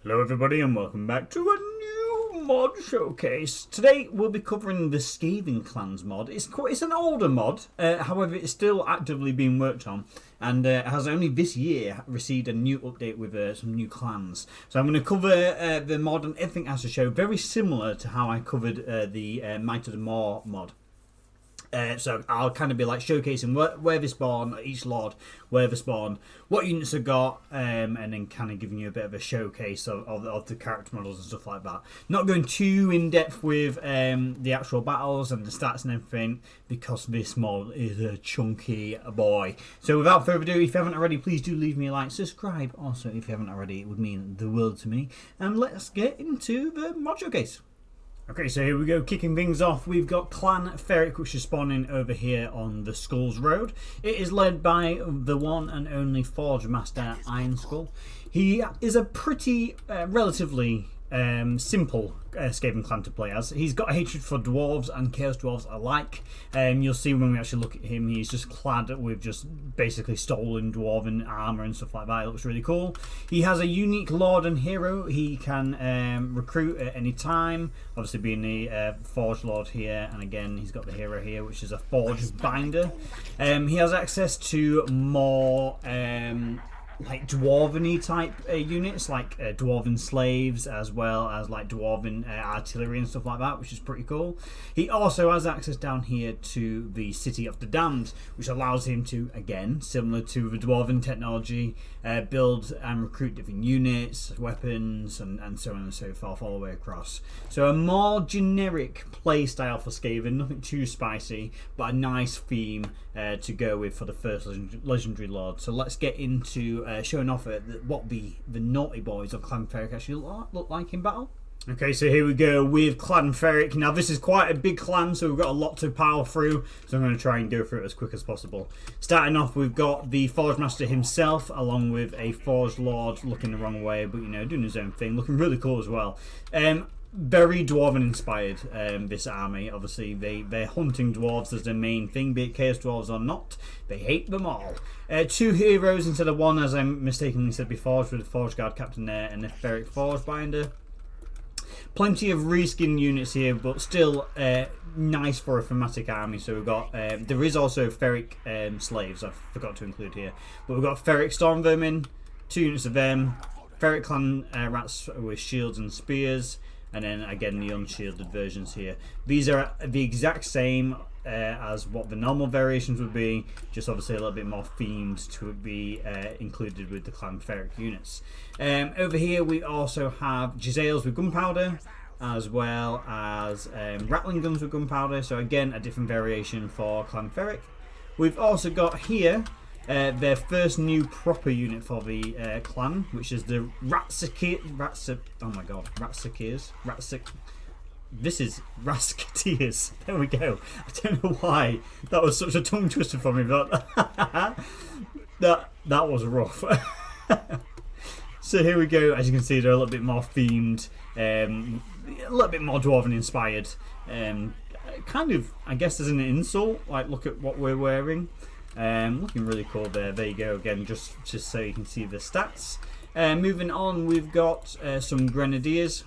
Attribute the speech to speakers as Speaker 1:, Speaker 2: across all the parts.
Speaker 1: Hello everybody and welcome back to a new mod showcase. Today we'll be covering the Skaven Clans mod. It's an older mod, however it's still actively being worked on and has only this year received a new update with some new clans. So I'm going to cover the mod and everything it has to show, very similar to how I covered the Might of the Maw mod. So I'll kind of be like showcasing where they spawn, each lord, where they spawn, what units they've got, and then kind of giving you a bit of a showcase of the character models and stuff like that. Not going too in depth with the actual battles and the stats and everything, because this mod is a chunky boy. So without further ado, if you haven't already, please do leave me a like, subscribe. Also, if you haven't already, it would mean the world to me. And let's get into the mod showcase. Okay, so here we go, kicking things off. We've got Clan Ferrik, which is spawning over here on the Skulls Road. It is led by the one and only Forge Master Iron Skull. He is a pretty, relatively simple Skaven clan to play as. He's got a hatred for dwarves and chaos dwarves alike. You'll see when we actually look at him, he's just clad with just basically stolen dwarven armor and stuff like that. It looks really cool. He has a unique lord and hero he can recruit at any time, obviously being the forge lord here, and again he's got the hero here, which is a forge binder. He has access to more like dwarven-y type units, like dwarven slaves, as well as like dwarven artillery and stuff like that, which is pretty cool. He also has access down here to the City of the Damned, which allows him to, again, similar to the dwarven technology, build and recruit different units, weapons, and so on and so forth all the way across. So a more generic play style for Skaven, nothing too spicy, but a nice theme to go with for the first legendary lord. So let's get into showing off what the naughty boys of Clan Ferrik actually look like in battle. Okay, so here we go with Clan Ferrik. Now this is quite a big clan, so we've got a lot to power through, so I'm going to try and go through it as quick as possible. Starting off, we've got the Forge Master himself, along with a Forge Lord looking the wrong way, but you know, doing his own thing, looking really cool as well. Very dwarven inspired, this army. Obviously they're hunting dwarves as their main thing, be it chaos dwarves or not. They hate them all. Two heroes instead of one, as I mistakenly said before, with the Forge Guard Captain there and the Ferrik Forge Binder. Plenty of reskin units here, but still nice for a thematic army. So we've got, there is also Ferrik slaves, I forgot to include here. But we've got Ferrik Storm Vermin, 2 units of them. Ferrik Clan rats with shields and spears. And then again the unshielded versions here. These are the exact same as what the normal variations would be, just obviously a little bit more themed to be included with the Clan Ferrik units. Over here we also have Giselles with gunpowder, as well as rattling guns with gunpowder. So again, a different variation for Clan Ferrik. We've also got here their first new proper unit for the clan, which is the This is Rasketeers. There we go. I don't know why that was such a tongue twister for me, but that was rough. So here we go. As you can see, they're a little bit more themed, a little bit more dwarven inspired. Kind of, I guess, as an insult. Like, look at what we're wearing. Looking really cool there. There you go again, just so you can see the stats. Moving on, we've got some Grenadiers.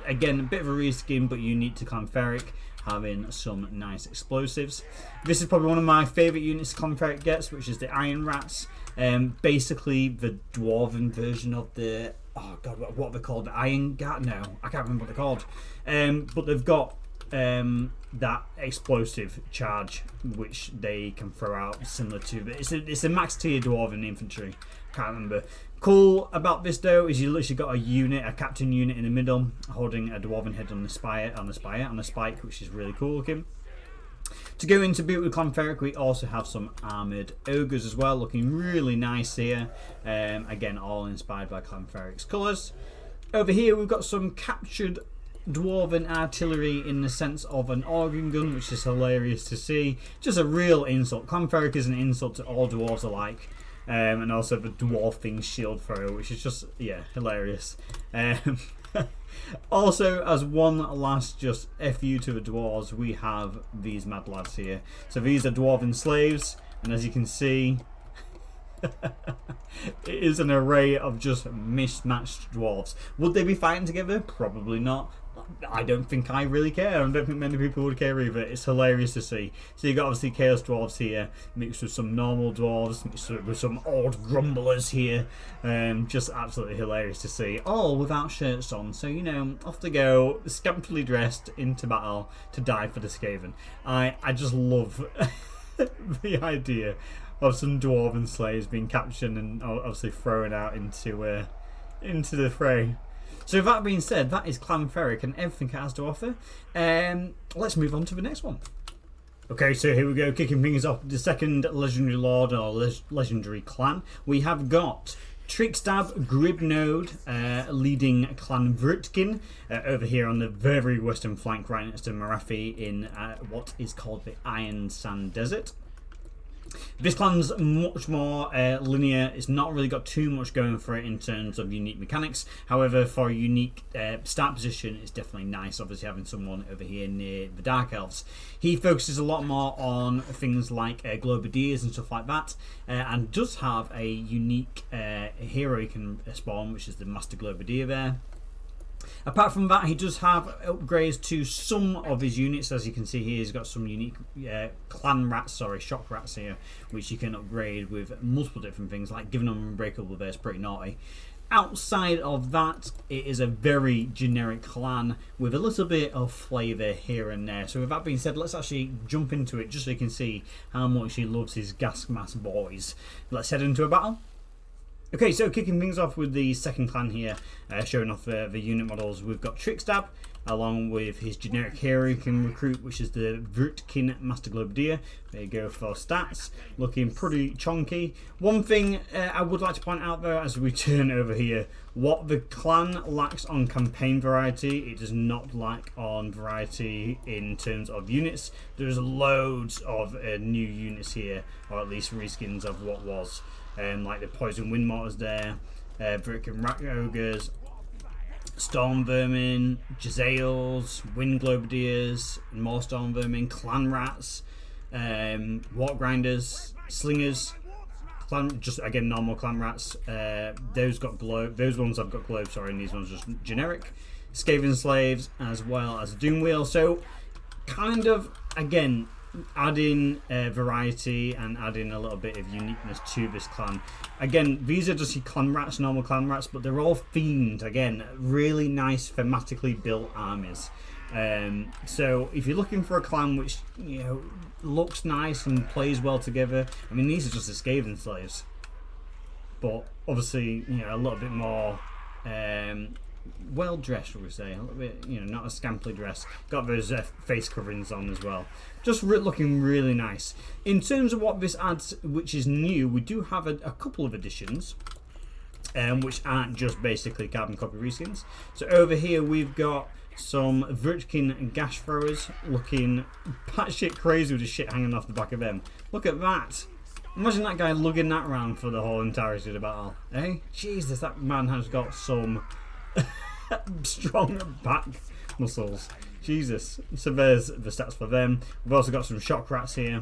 Speaker 1: Again, a bit of a reskin, but unique to Clan Ferrik, having some nice explosives. This is probably one of my favourite units Clan Ferrik gets, which is the Iron Rats. Basically the dwarven version of the, oh god, what are they called? The Iron Guard? No, I can't remember what they're called. But they've got that explosive charge which they can throw out, similar to, it's a max tier dwarven infantry. Can't remember. Cool about this though is you literally got a captain unit in the middle holding a dwarven head on a spike, which is really cool looking. To go into boot with Clan Ferrik, we also have some armoured ogres as well, looking really nice here. Again, all inspired by Clan Ferrik's colours. Over here we've got some captured dwarven artillery in the sense of an organ gun, which is hilarious to see. Just a real insult. Clan Ferrik is an insult to all dwarves alike. And also the dwarfing shield thrower, which is just, yeah, hilarious. Also, as one last just FU to the dwarves, we have these mad lads here. So these are dwarven slaves, and as you can see, It is an array of just mismatched dwarves. Would they be fighting together? Probably not. I don't think I really care. I don't think many people would care either. It's hilarious to see. So you've got obviously Chaos Dwarves here, mixed with some normal dwarves, mixed with some old grumblers here. Just absolutely hilarious to see. All without shirts on. So, you know, off they go, scantily dressed into battle to die for the Skaven. I just love the idea of some dwarven slayers being captured and obviously thrown out into the fray. So with that being said, that is Clan Ferrik and everything it has to offer. Let's move on to the next one. Okay, so here we go, kicking things off. The second legendary lord or legendary clan. We have got Treecherik Griblobe leading Clan Vrrtkin over here on the very western flank, right next to Marathi in what is called the Iron Sand Desert. This clan's much more linear. It's not really got too much going for it in terms of unique mechanics. However, for a unique start position, it's definitely nice, obviously, having someone over here near the Dark Elves. He focuses a lot more on things like Globadiers and stuff like that, and does have a unique hero he can spawn, which is the Master Globadier there. Apart from that, he does have upgrades to some of his units. As you can see here, he's got some unique shock rats here, which you can upgrade with multiple different things, like giving them unbreakable there is pretty naughty. Outside of that, it is a very generic clan with a little bit of flavour here and there. So with that being said, let's actually jump into it just so you can see how much he loves his gas mask boys. Let's head into a battle. Okay, so kicking things off with the second clan here, showing off the unit models, we've got Treecherik, along with his generic hero he can recruit, which is the Vrrtkin Master Globadier. There you go for stats, looking pretty chonky. One thing I would like to point out though, as we turn over here, what the clan lacks on campaign variety, it does not lack on variety in terms of units. There's loads of new units here, or at least reskins of what was. Like the Poison Wind Mortars there, Vrrtkin Rat Ogres, Storm Vermin, Jezzails, Wind Globadiers, more Storm Vermin, Clan Rats, Wart Grinders, Slingers, just again normal Clan Rats. Those ones have got globe, sorry, and these ones just generic. Skaven Slaves as well as Doomwheel. So kind of again adding variety and adding a little bit of uniqueness to this clan. Again, these are just your clan rats, normal clan rats, but they're all themed. Again, really nice thematically built armies. So if you're looking for a clan which, you know, looks nice and plays well together, I mean, these are just the Skaven slaves, but obviously, you know, a little bit more well dressed, shall we say, a little bit, you know, not as scampily dressed. Got those face coverings on as well. Just looking really nice. In terms of what this adds, which is new, we do have a couple of additions, which aren't just basically carbon copy reskins. So over here we've got some Vrrtkin gash throwers, looking batshit crazy with the shit hanging off the back of them. Look at that. Imagine that guy lugging that around for the whole entirety of the battle. Eh? Jesus, that man has got some strong back muscles. Jesus. So there's the stats for them. We've also got some shock rats here,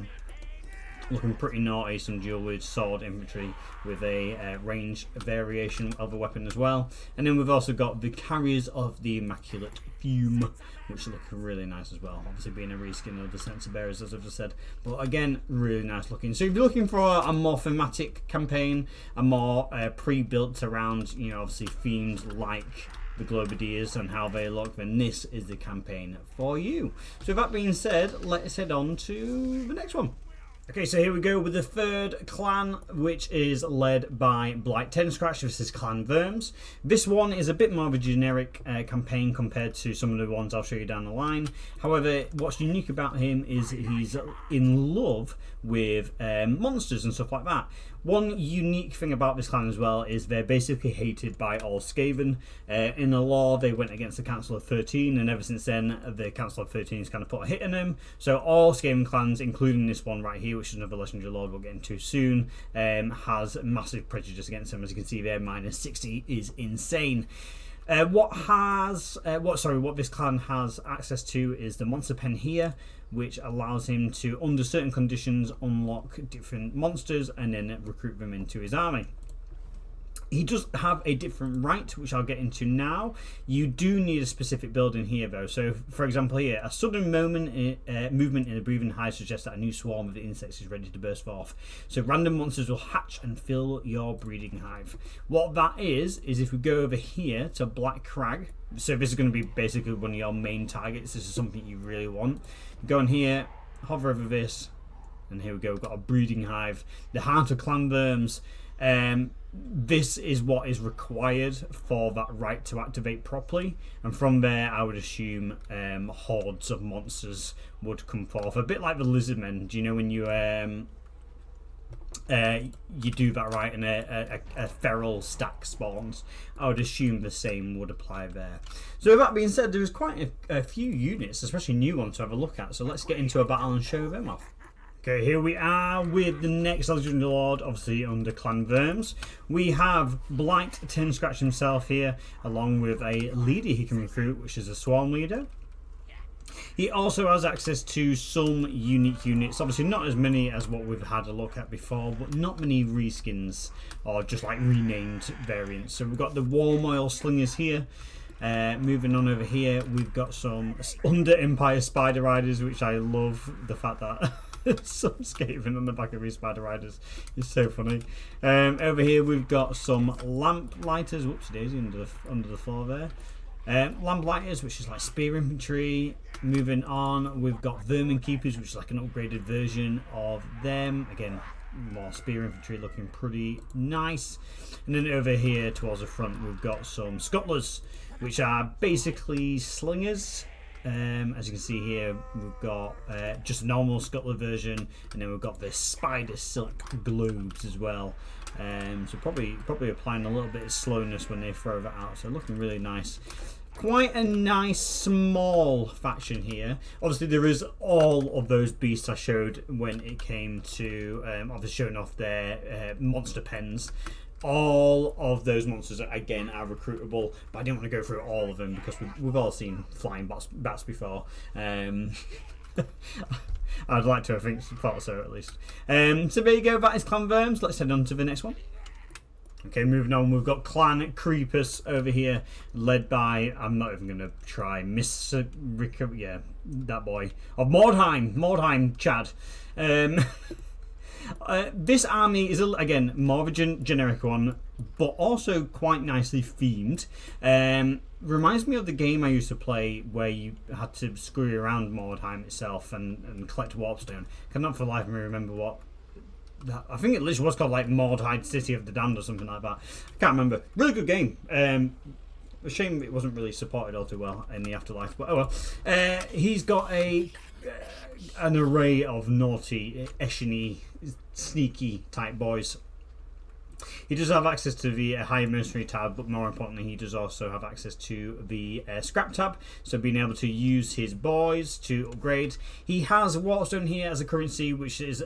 Speaker 1: looking pretty naughty. Some dual wield sword infantry with a range variation of a weapon as well. And then we've also got the carriers of the Immaculate Fume, which look really nice as well. Obviously being a reskin of the Censer Bearers, as I've just said. But again, really nice looking. So if you're looking for a more thematic campaign, a more pre-built around, you know, obviously themed like the Globadiers and how they look, then this is the campaign for you. So with that being said, let's head on to the next one. Okay, so here we go with the third clan, which is led by Blight 10 Scratch. This is Clan Verms. This one is a bit more of a generic campaign compared to some of the ones I'll show you down the line. However, what's unique about him is he's in love with monsters and stuff like that. One unique thing about this clan as well is they're basically hated by all Skaven. In the lore, they went against the Council of 13, and ever since then, the Council of 13 has kind of put a hit on them. So all Skaven clans, including this one right here, which is another legendary lord we'll get into soon, has massive prejudice against them. As you can see there, minus 60 is insane. What this clan has access to is the monster pen here, which allows him to, under certain conditions, unlock different monsters and then recruit them into his army. He does have a different right, which I'll get into now. You do need a specific build in here, though. So, for example, here, a sudden movement in a breathing hive suggests that a new swarm of insects is ready to burst forth. So, random monsters will hatch and fill your breeding hive. What that is if we go over here to Black Crag, so this is going to be basically one of your main targets. This is something you really want. Go in here, hover over this, and here we go. We've got a breeding hive. The Heart of Clan Verms. This is what is required for that right to activate properly, and from there I would assume hordes of monsters would come forth, a bit like the lizardmen. Do you know when you do that right and a feral stack spawns? I would assume the same would apply there. So with that being said, there's quite a few units, especially new ones, to have a look at, so let's get into a battle and show them off. Okay, here we are with the next Legendary Lord, obviously under Clan Verms. We have Blight 10 Scratch himself here, along with a leader he can recruit, which is a Swarm Leader. He also has access to some unique units, obviously not as many as what we've had a look at before, but not many reskins or just like renamed variants. So we've got the Warm Oil Slingers here. Moving on over here, we've got some Under Empire Spider Riders, which I love the fact that some Skaven on the back of these Spider Riders is so funny. Over here we've got some Lamp Lighters. Whoops daisy, under the floor there. Lamp Lighters, which is like Spear Infantry. Moving on, we've got Vermin Keepers, which is like an upgraded version of them. Again, more Spear Infantry, looking pretty nice. And then over here towards the front we've got some Scuttlers, which are basically Slingers. As you can see here, we've got just a normal Scuttler version, and then we've got the Spider Silk Globes as well. So probably applying a little bit of slowness when they throw that out. So looking really nice. Quite a nice small faction here. Obviously there is all of those beasts I showed when it came to obviously showing off their monster pens. All of those monsters again are recruitable, but I didn't want to go through all of them because we've all seen flying bats before. I'd like to have thought so at least. So there you go, that is Clan Verms. Let's head on to the next one. Okay, moving on, we've got Clan Kreepus over here, led by, I'm not even going to try, yeah, that boy, of Mordheim Chad. This army is, again, more of a generic one, but also quite nicely themed. Reminds me of the game I used to play where you had to scurry around Mordheim itself and collect Warpstone. I cannot for the life of me remember what. I think it literally was called like Mordheim City of the Damned or something like that. I can't remember. Really good game. A shame it wasn't really supported all too well in the afterlife, but oh well. He's got an array of naughty, eshiny, sneaky type boys. He does have access to the high mercenary tab, but more importantly he does also have access to the scrap tab, so being able to use his boys to upgrade. He has Warpstone here as a currency, which is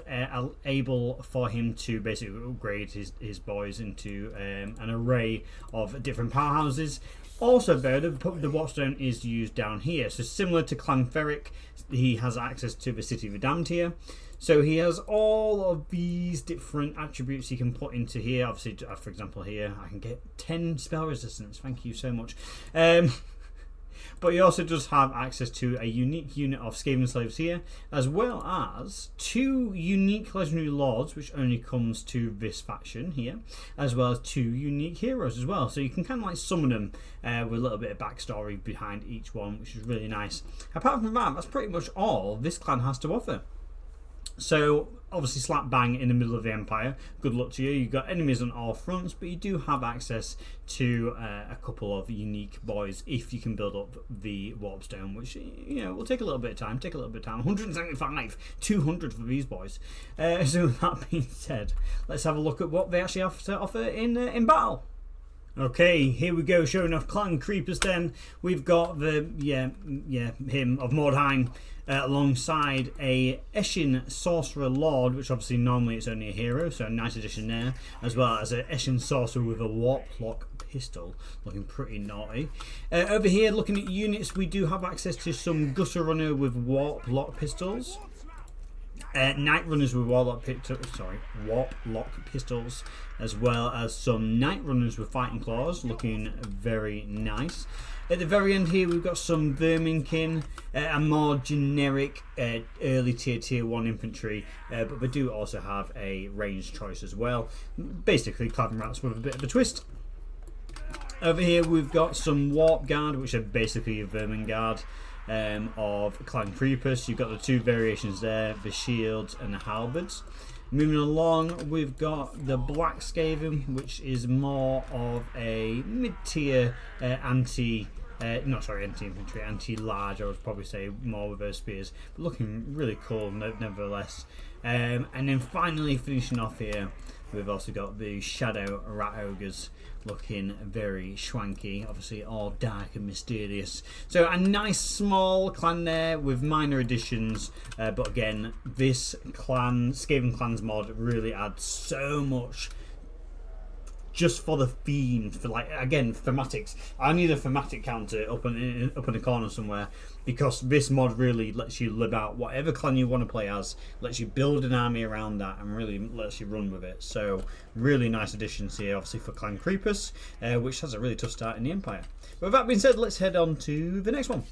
Speaker 1: able for him to basically upgrade his boys into an array of different powerhouses. Also there, the Warpstone is used down here, so similar to Clan Ferrik, he has access to the City of the Damned here. So he has all of these different attributes he can put into here. Obviously, for example here, I can get 10 spell resistance, thank you so much. But he also does have access to a unique unit of Skaven slaves here, as well as 2 unique legendary lords, which only comes to this faction here, as well as 2 unique heroes as well. So you can kind of like summon them with a little bit of backstory behind each one, which is really nice. Apart from that, that's pretty much all this clan has to offer. So obviously slap bang in the middle of the empire, good luck to you. You've got enemies on all fronts, but you do have access to a couple of unique boys if you can build up the Warpstone, which, you know, will take a little bit of time. 175, 200 for these boys. So with that being said, let's have a look at what they actually have to offer in battle. Okay, here we go, showing off Clan Kreepus then. We've got the, him of Mordheim, alongside a Eshin Sorcerer Lord, which obviously normally it's only a hero, so a nice addition there, as well as an Eshin Sorcerer with a Warplock pistol, looking pretty naughty. Over here, looking at units, we do have access to some Gutter Runner with Warp Lock pistols. Night Runners with Warp Lock pistols, as well as some Night Runners with Fighting Claws, looking very nice. At the very end here, we've got some Vrrtkin, a more generic early tier 1 infantry, but we do also have a ranged choice as well. Basically, Clavin Rats with a bit of a twist. Over here, we've got some Warp Guard, which are basically a Vermin Guard. Of Clan Kreepus. You've got the two variations there, the shields and the halberds. Moving along, we've got the Black Skaven, which is more of a mid-tier anti-infantry, anti-large, I would probably say, more with those spears, but looking really cool nevertheless. And then finally finishing off here, we've also got the Shadow Rat Ogres, looking very swanky, obviously all dark and mysterious. So a nice small clan there with minor additions, but again, this clan, Skaven Clans mod, really adds so much just for the theme, for like, again, thematics. I need a thematic counter up in the corner somewhere, because this mod really lets you live out whatever clan you want to play as, lets you build an army around that, and really lets you run with it. So really nice additions here, obviously, for Clan Kreepus, which has a really tough start in the Empire. But with that being said, let's head on to the next one.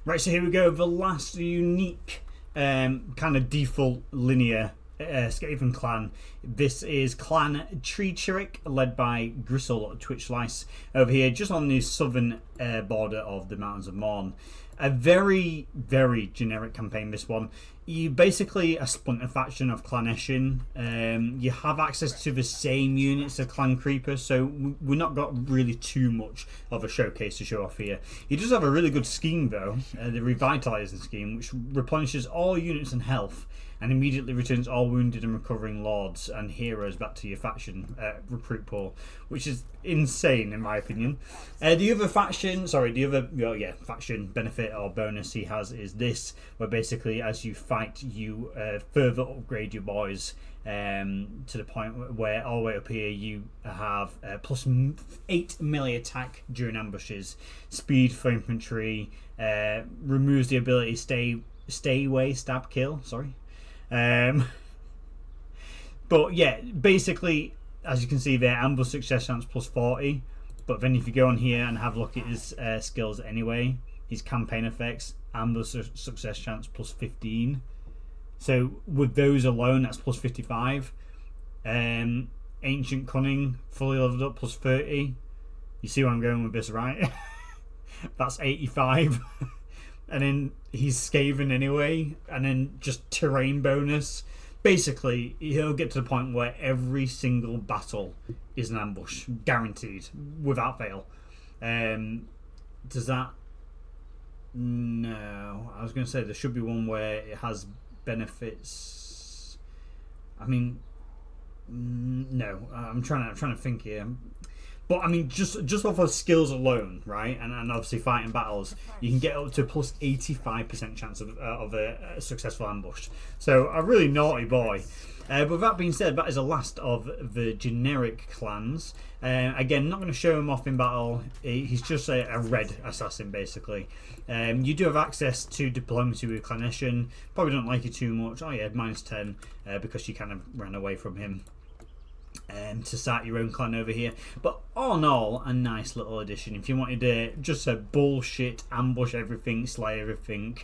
Speaker 1: Right, so here we go, the last unique kind of default linear Skaven clan. This is Clan Treecherik, led by Gristle Twitchlice, over here just on the southern border of the Mountains of Morn. A very, very generic campaign, this one. You basically a splinter faction of Clan Eshin. You have access to the same units of Clan Kreepus, so we've not got really too much of a showcase to show off here. He does have a really good scheme though, the Revitalizing scheme, which replenishes all units and health, and immediately returns all wounded and recovering lords and heroes back to your faction recruit pool, which is insane in my opinion. The other faction, faction benefit or bonus he has is this, where basically as you fight, you further upgrade your boys to the point where all the way up here you have plus 8 melee attack during ambushes, speed for infantry, removes the ability stay away, stab, kill. But yeah, basically, as you can see there, ambush success chance plus 40. But then if you go on here and have a look at his skills anyway, his campaign effects, ambush success chance plus 15. So with those alone, that's plus 55. Ancient Cunning, fully leveled up, plus 30. You see where I'm going with this, right? That's 85. And then he's Skaven anyway, and then just terrain bonus. Basically, he'll get to the point where every single battle is an ambush, guaranteed, without fail. Does that? No, I was going to say there should be one where it has benefits. I mean, no, I'm trying to think here. But I mean, just off of skills alone, right, and obviously fighting battles, you can get up to plus 85% chance of a successful ambush. So a really naughty boy. But with that being said, that is the last of the generic clans. Again, not going to show him off in battle. He's just a red assassin, basically. You do have access to diplomacy with Clan Eshin. Probably don't like you too much. Oh yeah, minus 10 because you kind of ran away from him. To start your own clan over here, but all in all, a nice little addition. If you wanted just a bullshit ambush everything, slay everything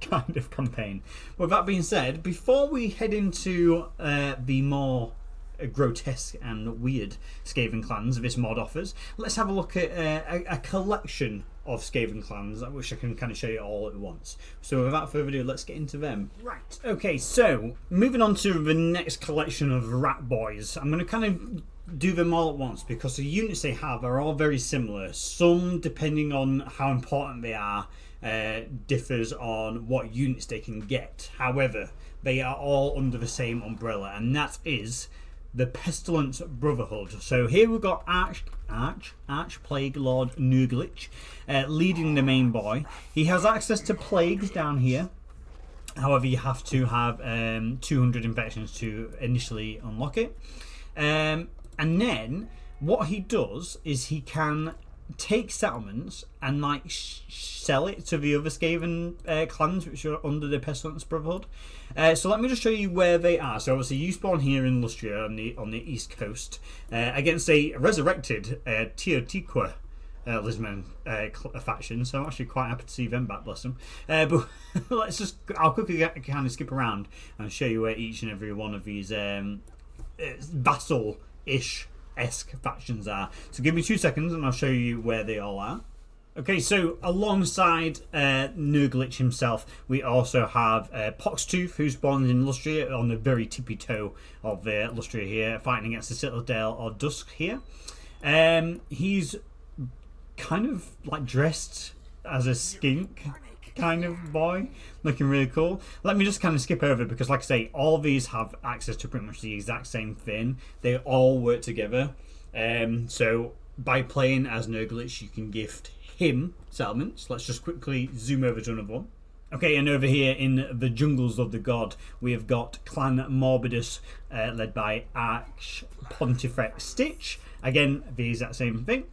Speaker 1: kind of campaign. With that being said, before we head into the more grotesque and weird Skaven clans this mod offers, let's have a look at a collection of Skaven clans, which I can kind of show you all at once. So without further ado, let's get into them. Right, okay, so moving on to the next collection of rat boys. I'm going to kind of do them all at once because the units they have are all very similar. Some, depending on how important they are, differs on what units they can get. However, they are all under the same umbrella, and that is the Pestilence Brotherhood. So here we've got Arch Plague Lord Nuglich leading the main boy. He has access to plagues down here. However, you have to have 200 infections to initially unlock it. And then what he does is he can take settlements and like sell it to the other Skaven clans which are under the Pestilence Brotherhood. So let me just show you where they are. So obviously you spawn here in Lustria on the east coast against a resurrected Treecherik Lisman faction, so I'm actually quite happy to see them back, bless them. But I'll quickly kind of skip around and show you where each and every one of these vassal-ish-esque factions are. So give me 2 seconds and I'll show you where they all are. Okay, so alongside Nurglich himself, we also have Poxtooth, who spawned in Lustria on the very tippy toe of Lustria here, fighting against the Citadel of Dusk here. He's kind of like dressed as a skink kind of boy, looking really cool. Let me just kind of skip over because, like I say, all these have access to pretty much the exact same thing. They all work together. So by playing as Nurglich, you can gift him settlements. Let's just quickly zoom over to another one. Okay, and over here in the jungles of the god, we have got Clan Morbidus, led by Arch Pontifex Stitch. Again, the exact same thing.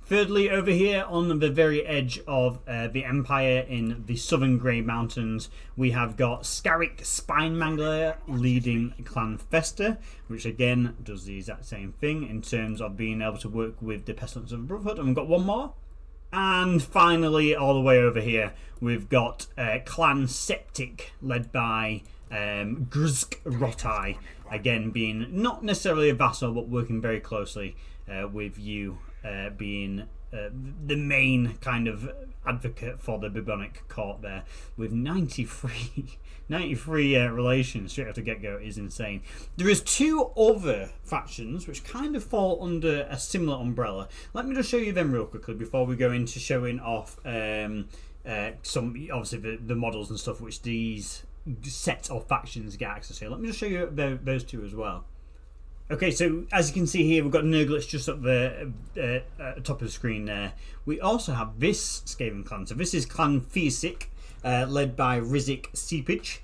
Speaker 1: Thirdly, over here on the very edge of the Empire in the southern Grey Mountains, we have got Skrat Spine-Mangler leading Clan Fester, which again does the exact same thing in terms of being able to work with the Pestilence of the Brotherhood. And we've got one more. And finally, all the way over here, we've got Clan Septik led by Grudge, again being not necessarily a vassal, but working very closely with you. Being the main kind of advocate for the Bubonic court there, with 93 relations straight off the get-go is insane. There is 2 other factions which kind of fall under a similar umbrella. Let me just show you them real quickly before we go into showing off some, obviously the models and stuff which these sets of factions get access to. Let me just show you those 2 as well. Okay, so as you can see here, we've got Nurglich just up the top of the screen there. We also have this Skaven clan. So this is Clan Feesik, led by Rizik Seepage.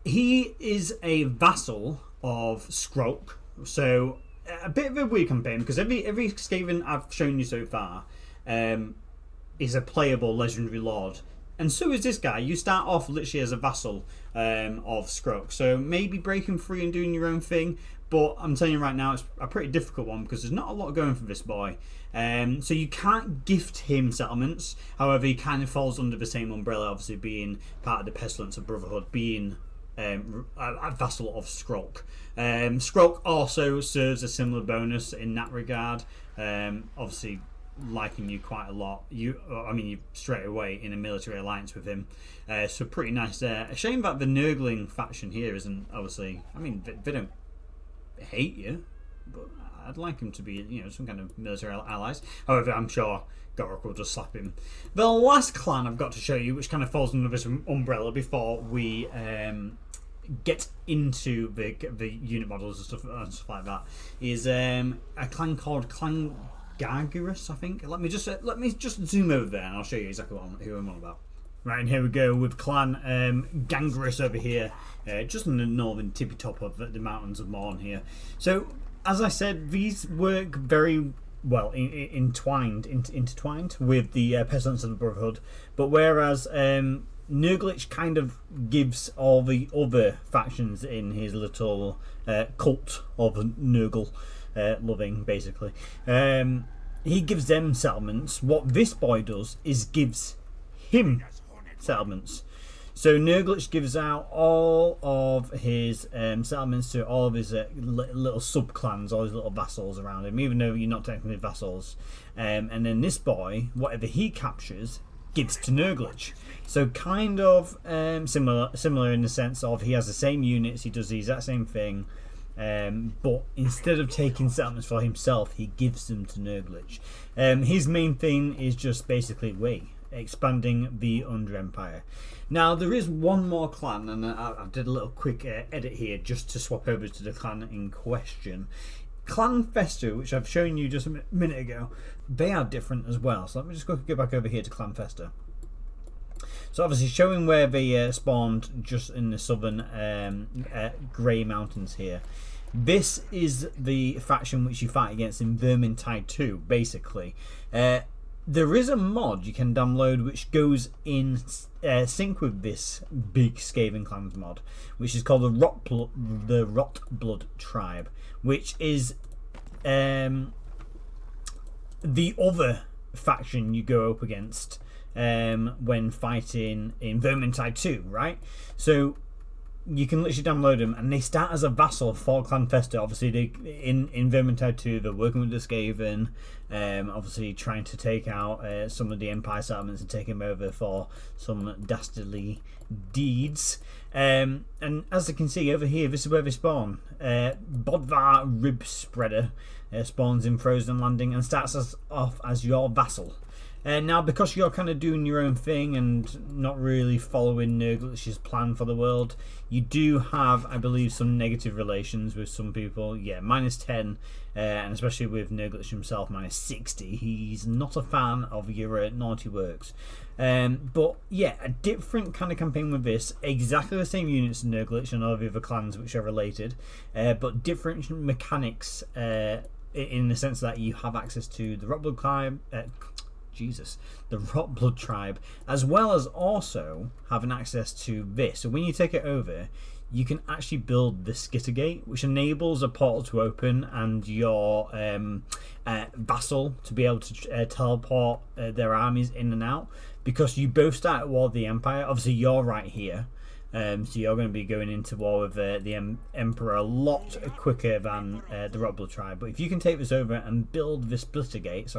Speaker 1: He is a vassal of Skrat. So a bit of a weird campaign because every Skaven I've shown you so far is a playable legendary lord. And so is this guy. You start off literally as a vassal of Skrat. So maybe breaking free and doing your own thing. But I'm telling you right now, it's a pretty difficult one because there's not a lot going for this boy. So you can't gift him settlements. However, he kind of falls under the same umbrella, obviously being part of the Pestilence of Brotherhood, being a vassal of Skrat. Skrat also serves a similar bonus in that regard. Obviously, liking you quite a lot. You're straight away in a military alliance with him. So pretty nice there. A shame that the Nurgling faction here isn't, obviously, they don't hate you, but I'd like him to be, some kind of military allies. However, I'm sure Gorok will just slap him. The last clan I've got to show you, which kind of falls under this umbrella before we get into the unit models and stuff like that, is a clan called Clan Gangrous, I think. Let me just zoom over there and I'll show you exactly who I'm on about. Right, and here we go with Clan Gangrous over here, just on the northern tippy top of the mountains of Morn here. So, as I said, these work very well intertwined with the Pestilence of the Brotherhood. But whereas Nurglich kind of gives all the other factions in his little cult of Nurgle loving, basically, he gives them settlements. What this boy does is gives him settlements. So Nurglich gives out all of his settlements to all of his little sub-clans, all his little vassals around him, even though you're not technically vassals. And then this boy, whatever he captures, gives to Nurglich. So kind of similar in the sense of he has the same units, he does the exact same thing, but instead of taking settlements for himself, he gives them to Nurglich. His main thing is just basically expanding the Under Empire. Now there is one more clan, and I did a little quick edit here just to swap over to the clan in question. Clan Fester, which I've shown you just a minute ago, they are different as well. So let me just go back over here to Clan Fester. So obviously showing where they spawned just in the southern Grey Mountains here. This is the faction which you fight against in Vermintide 2, basically. There is a mod you can download which goes in sync with this big Skaven Clans mod, which is called the Rot Blood Tribe, which is the other faction you go up against when fighting in Vermintide 2, right? So you can literally download them, and they start as a vassal for Clan Festa. Obviously, in Vermintide 2, they're working with the Skaven, obviously trying to take out some of the Empire settlements and take them over for some dastardly deeds. And as you can see over here, this is where they spawn. Bodvar Rib Spreader spawns in Frozen Landing and starts us off as your vassal. Now, because you're kind of doing your own thing and not really following Nurglish's plan for the world, you do have, I believe, some negative relations with some people. Yeah, -10, and especially with Nurglish himself, -60. He's not a fan of your naughty works. But yeah, a different kind of campaign with this. Exactly the same units as Nurglish and all the other clans which are related, but different mechanics in the sense that you have access to the Rotblood Tribe. The Rotblood Tribe, as well as also having access to this. So when you take it over, you can actually build the Skittergate, which enables a portal to open and your vassal to be able to teleport their armies in and out, because you both start at war with the Empire. Obviously, you're right here. So you're going to be going into war with the Emperor a lot quicker than the Rotblood Tribe. But if you can take this over and build the Skittergate,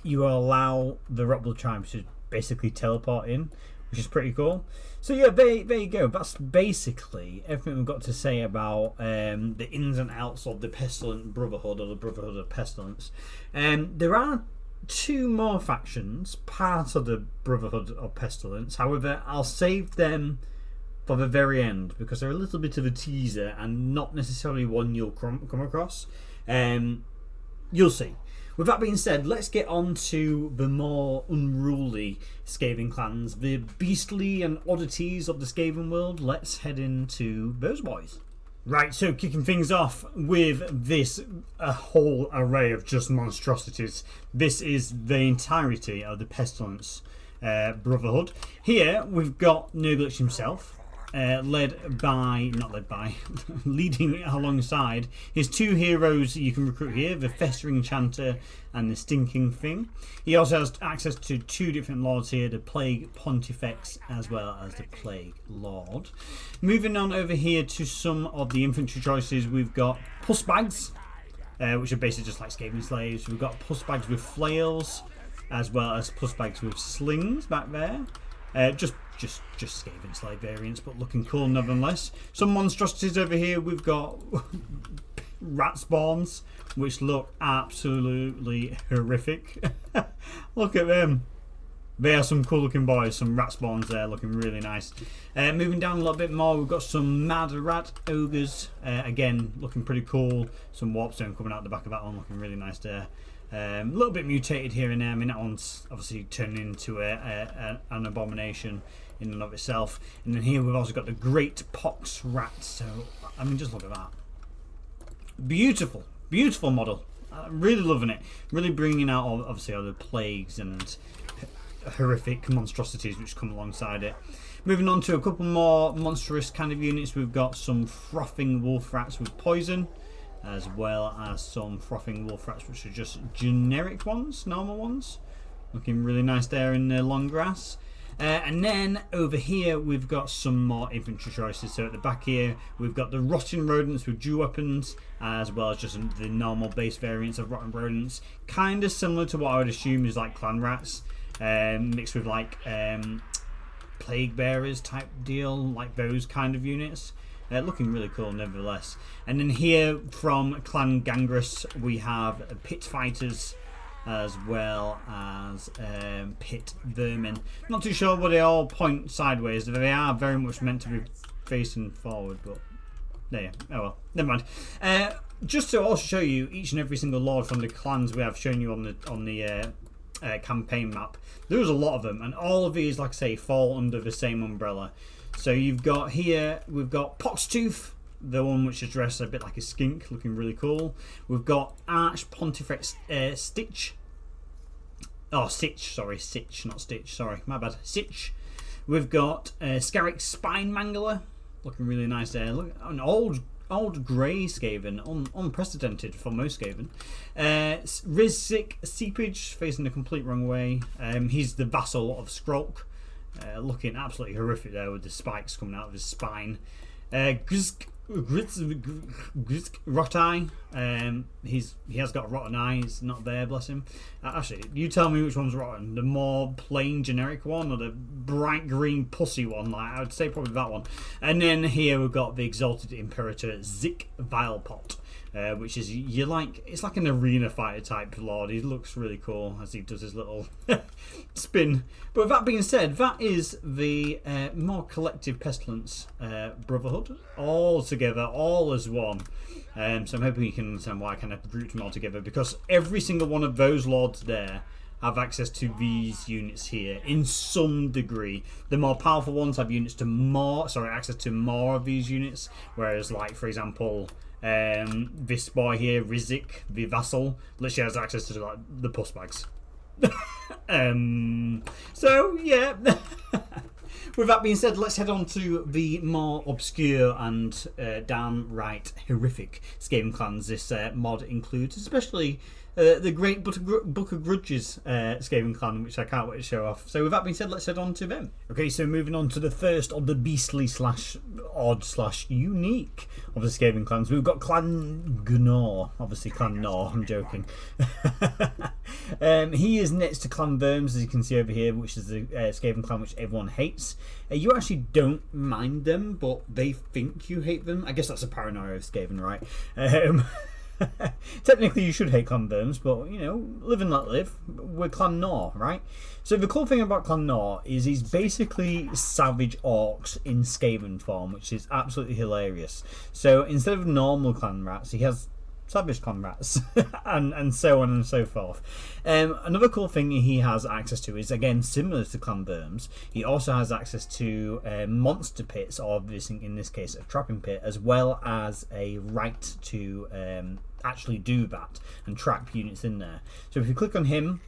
Speaker 1: you will allow the Rotblood Tribe to basically teleport in, which is pretty cool. So yeah, there you go. That's basically everything we've got to say about the ins and outs of the Pestilent Brotherhood, or the Brotherhood of Pestilence. There are 2 more factions, part of the Brotherhood of Pestilence. However, I'll save them for the very end because they're a little bit of a teaser and not necessarily one you'll come across. You'll see. With that being said, let's get on to the more unruly Skaven clans, the beastly and oddities of the Skaven world. Let's head into those boys. Right, so kicking things off with this, a whole array of just monstrosities. This is the entirety of the Pestilence Brotherhood. Here we've got Nurglish himself, leading alongside his 2 heroes you can recruit here, the Festering Chanter and the Stinking Thing. He also has access to 2 different lords here, the Plague Pontifex as well as the Plague Lord. Moving on over here to some of the infantry choices, we've got Pussbags, which are basically just like Skaven slaves. We've got Pussbags with flails, as well as Pussbags with slings back there. Just Skaven slave variants, but looking cool nonetheless. Some monstrosities over here. We've got rat spawns, which look absolutely horrific. Look at them. They are some cool looking boys. Some rat spawns there, looking really nice. Moving down a little bit more, we've got some mad rat ogres. Again, looking pretty cool. Some warpstone coming out the back of that one, looking really nice there. A little bit mutated here and there. I mean, that one's obviously turned into an abomination in and of itself. And then here we've also got the Great Pox Rat. So, I mean, just look at that. Beautiful, beautiful model. Really loving it. Really bringing out, obviously, all the plagues and horrific monstrosities which come alongside it. Moving on to a couple more monstrous kind of units. We've got some Frothing Wolf Rats with poison, as well as some Frothing Wolf Rats which are just generic ones, normal ones. Looking really nice there in the long grass. And then over here we've got some more infantry choices. So at the back here we've got the Rotting Rodents with dual weapons, as well as just the normal base variants of Rotting Rodents. Kind of similar to what I would assume is like Clan Rats, mixed with like Plague Bearers type deal, like those kind of units. Looking really cool nevertheless. And then here from Clan Gangrous we have Pit Fighters, as well as Pit Vermin. Not too sure whether they all point sideways. They are very much meant to be facing forward, but there. Oh well, never mind. Just to also show you each and every single lord from the clans we have shown you on the campaign map. There's a lot of them, and all of these, like I say, fall under the same umbrella. So you've got here, we've got Poxtooth, the one which is dressed a bit like a skink, looking really cool. We've got Arch Pontifex Stitch. Oh, Sitch, sorry, Sitch, not Stitch, sorry, my bad, Sitch. We've got Skerrick Spine Mangler, looking really nice there. Look, an old grey Skaven, unprecedented for most Skaven. Rizzik Seepage, facing the complete wrong way. He's the vassal of Skrulk, looking absolutely horrific there with the spikes coming out of his spine. Rot Eye. He has got a rotten eye. It's not there, bless him. Actually, you tell me which one's rotten. The more plain generic one, or the bright green pussy one? Like, I would say probably that one. And then here we've got the Exalted Imperator Zik Vilepot, which is it's like an arena fighter type lord. He looks really cool as he does his little spin. But with that being said, that is the more collective Pestilence Brotherhood, all together, all as one. So I'm hoping you can understand why I kind of grouped them all together, because every single one of those lords there have access to these units here in some degree. The more powerful ones have access to more of these units, whereas, like, for example, this boy here, Rizzik, the vassal, literally has access to, like, the puss bags. So yeah. With that being said, let's head on to the more obscure and downright horrific Skaven clans this mod includes, especially the great Book of Grudges Skaven clan, which I can't wait to show off. So with that being said, let's head on to them. Okay, so moving on to the first of the beastly / odd / unique of the Skaven clans, we've got Clan Gnaw. Obviously Clan Gnaw, I'm joking. He is next to Clan Verms, as you can see over here, which is the Skaven clan which everyone hates. You actually don't mind them, but they think you hate them. I guess that's a paranoia of Skaven, right? Technically you should hate Clan Verms, but you know, live and let live. We're Clan Gnaw, right? So the cool thing about Clan Gnaw is he's basically savage orcs in Skaven form, which is absolutely hilarious. So instead of normal clan rats, he has savage clan rats and so on and so forth. Another cool thing he has access to is, again, similar to Clan Verms, he also has access to monster pits, or in this case a trapping pit, as well as a right to actually do that and trap units in there. So if you click on him,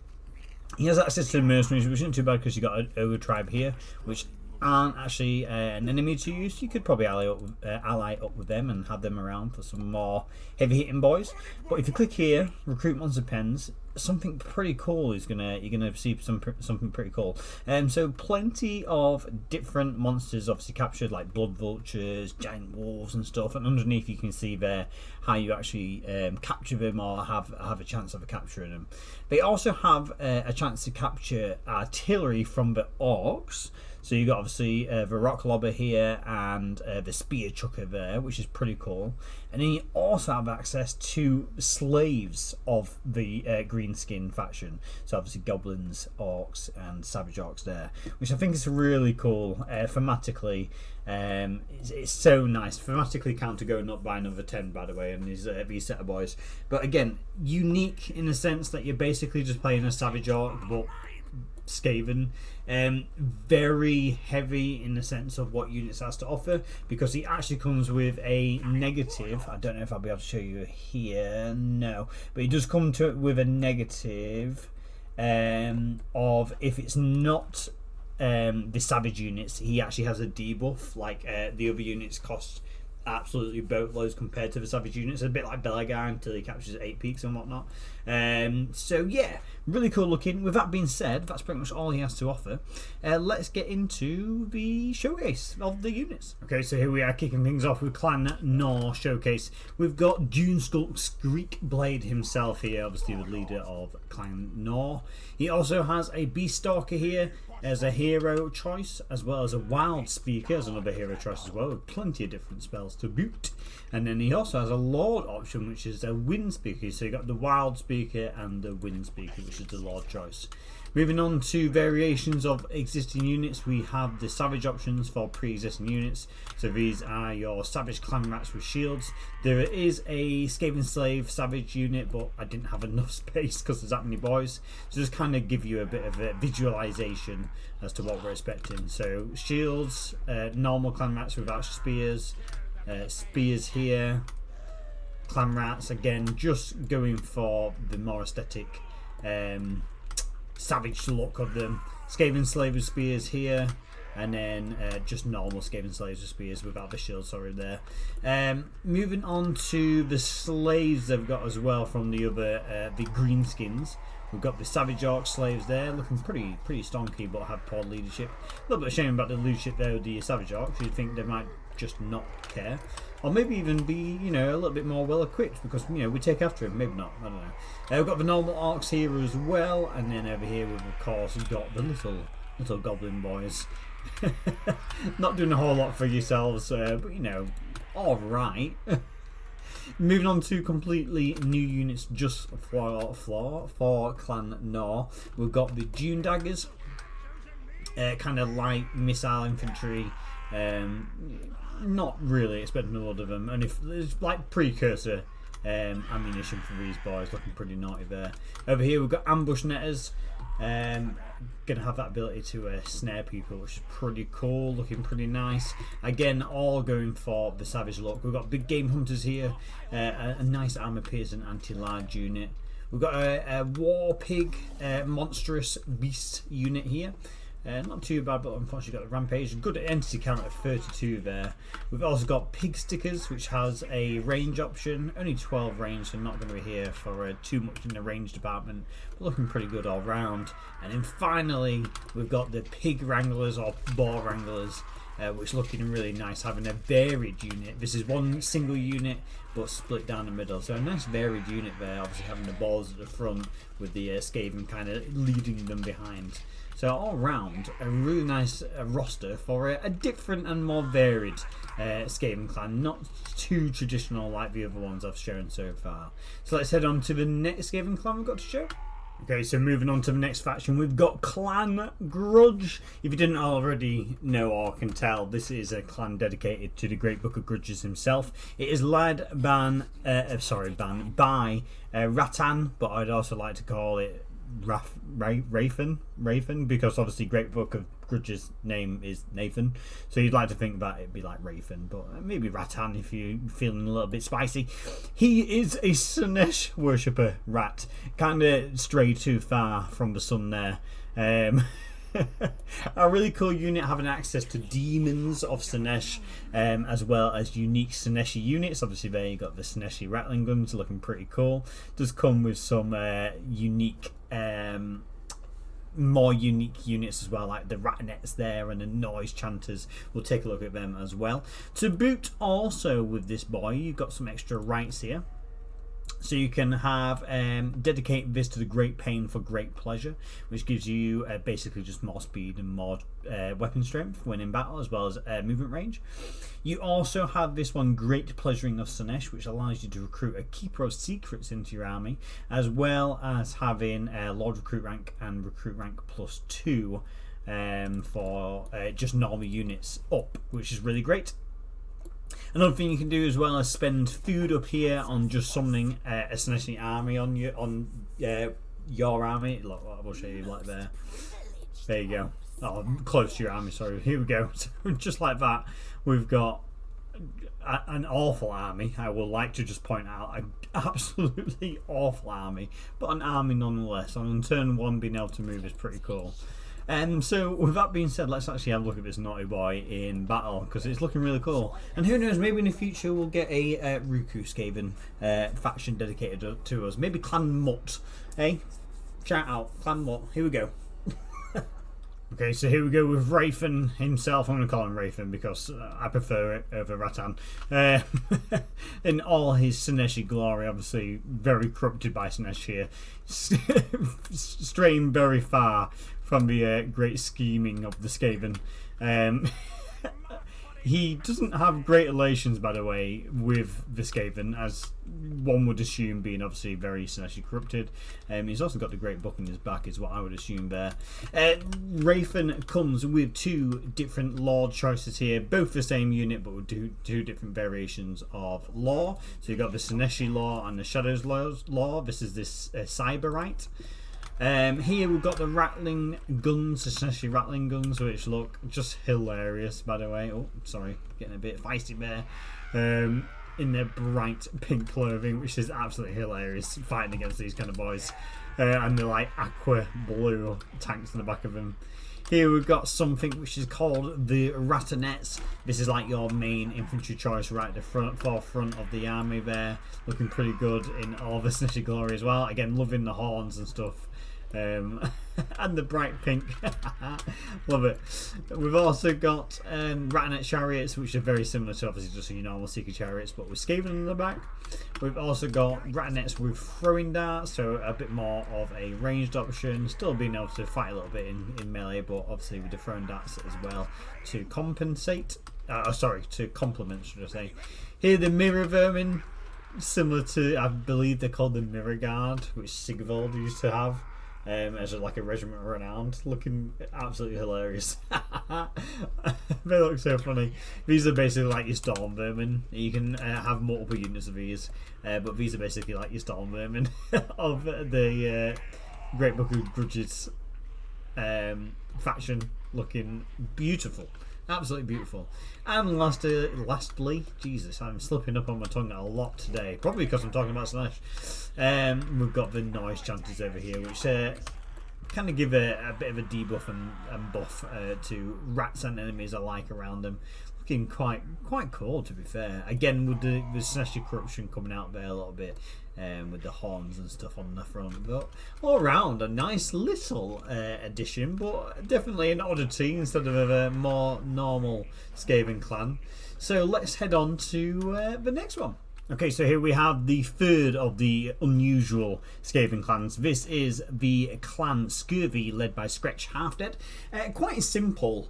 Speaker 1: he has access to the mercenaries, which isn't too bad because you've got an ogre tribe here, which aren't actually an enemy to you, so you could probably ally up with them and have them around for some more heavy hitting boys. But if you click here, recruit monster pens, something pretty cool is you're gonna see something pretty cool. So plenty of different monsters obviously captured, like blood vultures, giant wolves and stuff, and underneath you can see there how you actually capture them or have a chance of capturing them. They also have a chance to capture artillery from the orcs. So you've got obviously the rock lobber here and the spear chucker there, which is pretty cool. And then you also have access to slaves of the green skin faction. So obviously goblins, orcs and savage orcs there, which I think is really cool thematically. It's so nice. Thematically counter going up by another 10, by the way, and these set of boys. But again, unique in the sense that you're basically just playing a savage orc, but Skaven. Very heavy in the sense of what units has to offer, because he actually comes with a negative. I don't know if I'll be able to show you here, no, but he does come with a negative of, if it's not the savage units, he actually has a debuff, like the other units cost absolutely boatloads compared to the savage units. A bit like Belagar until he captures 8 peaks and whatnot. So yeah, really cool looking. With that being said, that's pretty much all he has to offer. Let's get into the showcase of the units. Okay, so here we are kicking things off with Clan Gnaw showcase. We've got Duneskulk Skreekblade himself here, obviously the leader of Clan Gnaw. He also has a Beast Stalker here as a hero choice, as well as a Wild Speaker as another hero choice as well, with plenty of different spells to boot. And then he also has a Lord option, which is a Wind Speaker. So you got the Wild Speaker and the Wind Speaker, which is the Lord choice. Moving on to variations of existing units, we have the Savage options for pre-existing units. So these are your Savage Clan Rats with shields. There is a Skaven Slave Savage unit, but I didn't have enough space because there's that many boys. So just kind of give you a bit of a visualization as to what we're expecting. So shields, normal Clan Rats without spears, spears here. Clan rats again, just going for the more aesthetic savage look of them. Skaven slaver spears here, and then just normal Skaven slaver spears without the shield, sorry there. Moving on to the slaves they've got as well from the other, the greenskins. We've got the Savage Orc slaves there, looking pretty stonky, but have poor leadership. A little bit of shame about the leadership there with the Savage Orcs. You'd think they might just not care, or maybe even be, you know, a little bit more well equipped, because, you know, we take after him. Maybe not, I don't know. We've got the normal orcs here as well, and then over here we've of course got the little goblin boys. Not doing a whole lot for yourselves, but you know, all right. Moving on to completely new units just for Clan Gnaw. We've got the Dune daggers, kind of light missile infantry. Not really expecting a lot of them, and if there's like precursor ammunition for these boys, looking pretty naughty there. Over here we've got ambush netters, gonna have that ability to snare people, which is pretty cool, looking pretty nice. Again, all going for the savage look. We've got big game hunters here, a nice armor piercing anti-large unit. We've got a war pig monstrous beast unit here. Not too bad, but unfortunately got the rampage. Good entity count of 32 there. We've also got pig stickers, which has a range option. Only 12 range, so not going to be here for too much in the range department, but looking pretty good all round. And then finally, we've got the pig wranglers or boar wranglers, which looking really nice, having a varied unit. This is one single unit, but split down the middle. So a nice varied unit there, obviously having the balls at the front with the Skaven kind of leading them behind. So all round, a really nice roster for a different and more varied Skaven clan, not too traditional like the other ones I've shown so far. So let's head on to the next Skaven clan we've got to show. Okay, so moving on to the next faction, we've got Clan Grudge. If you didn't already know or can tell, this is a clan dedicated to the Great Book of Grudges himself. It is led by Rattan, but I'd also like to call it Rafen, because obviously Great Book of Grudge's name is Nathan, so you'd like to think that it'd be like Rafen, but maybe Rattan if you're feeling a little bit spicy. He is a Slanesh worshipper rat, kind of stray too far from the sun there. A really cool unit, having access to demons of Slanesh, as well as unique Slaneshi units. Obviously there you got the Slaneshi rattling guns, looking pretty cool. Does come with some unique more unique units as well, like the ratinettes there and the noise chanters. We'll take a look at them as well. To boot, also with this boy, you've got some extra rights here. So you can have dedicate this to the Great Pain for Great Pleasure, which gives you basically just more speed and more weapon strength when in battle, as well as movement range. You also have this one, Great Pleasuring of Slanesh, which allows you to recruit a Keeper of Secrets into your army, as well as having Lord Recruit rank and Recruit rank +2 for just normal units up, which is really great. Another thing you can do as well is spend food up here on just summoning a Slaneshi army on your army. Look, I will show you like there. There you go. Oh, close to your army, sorry. Here we go. So just like that, we've got an awful army. I would like to just point out an absolutely awful army, but an army nonetheless. And on turn 1, being able to move is pretty cool. So with that being said, let's actually have a look at this naughty boy in battle, because it's looking really cool. And who knows, maybe in the future we'll get a Ruku Skaven faction dedicated to us. Maybe Clan Mutt. Hey, shout out, Clan Mutt. Here we go. Okay, so here we go with Rafen himself. I'm going to call him Rafen because I prefer it over Rattan. In all his Slaneshi glory, obviously very corrupted by Slanesh here. Straying very far from the great scheming of the Skaven. He doesn't have great relations, by the way, with the Skaven, as one would assume, being obviously very Slaneshi corrupted. He's also got the Great Book in his back, is what I would assume there. Rafen comes with 2 different lore choices here, both the same unit, but with 2 different variations of lore. So you've got the Slaneshi lore and the Shadows lore. This is this Cyberite. Here we've got the rattling guns, essentially rattling guns, which look just hilarious, by the way. Oh, sorry, getting a bit feisty there. In their bright pink clothing, which is absolutely hilarious, fighting against these kind of boys. And they're like aqua blue tanks in the back of them. Here we've got something which is called the Rattanets. This is like your main infantry choice right at the forefront of the army there. Looking pretty good in all the snitchy glory as well. Again, loving the horns and stuff. And the bright pink. Love it. We've also got Rattonet chariots, which are very similar to obviously just your normal Seeker chariots, but with Skaven in the back. We've also got Rattonets with throwing darts, so a bit more of a ranged option, still being able to fight a little bit in melee, but obviously with the throwing darts as well to compensate. To complement, should I say. Here the mirror vermin, similar to, I believe they're called the mirror guard, which Sigvald used to have. As like a regiment renowned, looking absolutely hilarious. They look so funny. These are basically like your storm vermin. You can have multiple units of these, but these are basically like your storm vermin of the Great Book of Grudges faction. Looking beautiful. Absolutely beautiful. And lastly, Jesus, I'm slipping up on my tongue a lot today. Probably because I'm talking about Slash. We've got the noise chanters over here, which kind of give a bit of a debuff and buff to rats and enemies alike around them. Looking quite cool, to be fair. Again, with the Slashy corruption coming out there a little bit. With the horns and stuff on the front, but all around a nice little addition, but definitely an oddity instead of a more normal Skaven clan. So let's head on to the next one. Okay, so here we have the third of the unusual Skaven clans. This is the clan Skurvy, led by Skrat Half-Dead. Quite a simple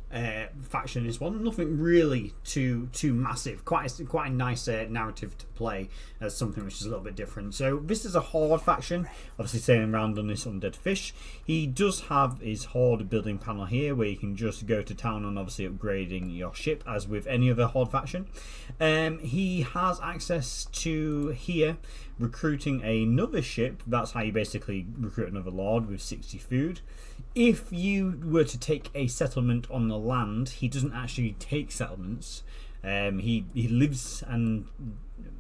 Speaker 1: faction, this one. Nothing really too massive. Quite a nice narrative to play as something which is a little bit different. So this is a horde faction, obviously sailing around on this undead fish. He does have his horde building panel here, where you can just go to town on obviously upgrading your ship, as with any other horde faction. He has access to here recruiting another ship. That's how you basically recruit another lord with 60 food. If you were to take a settlement on the land, he doesn't actually take settlements. He lives and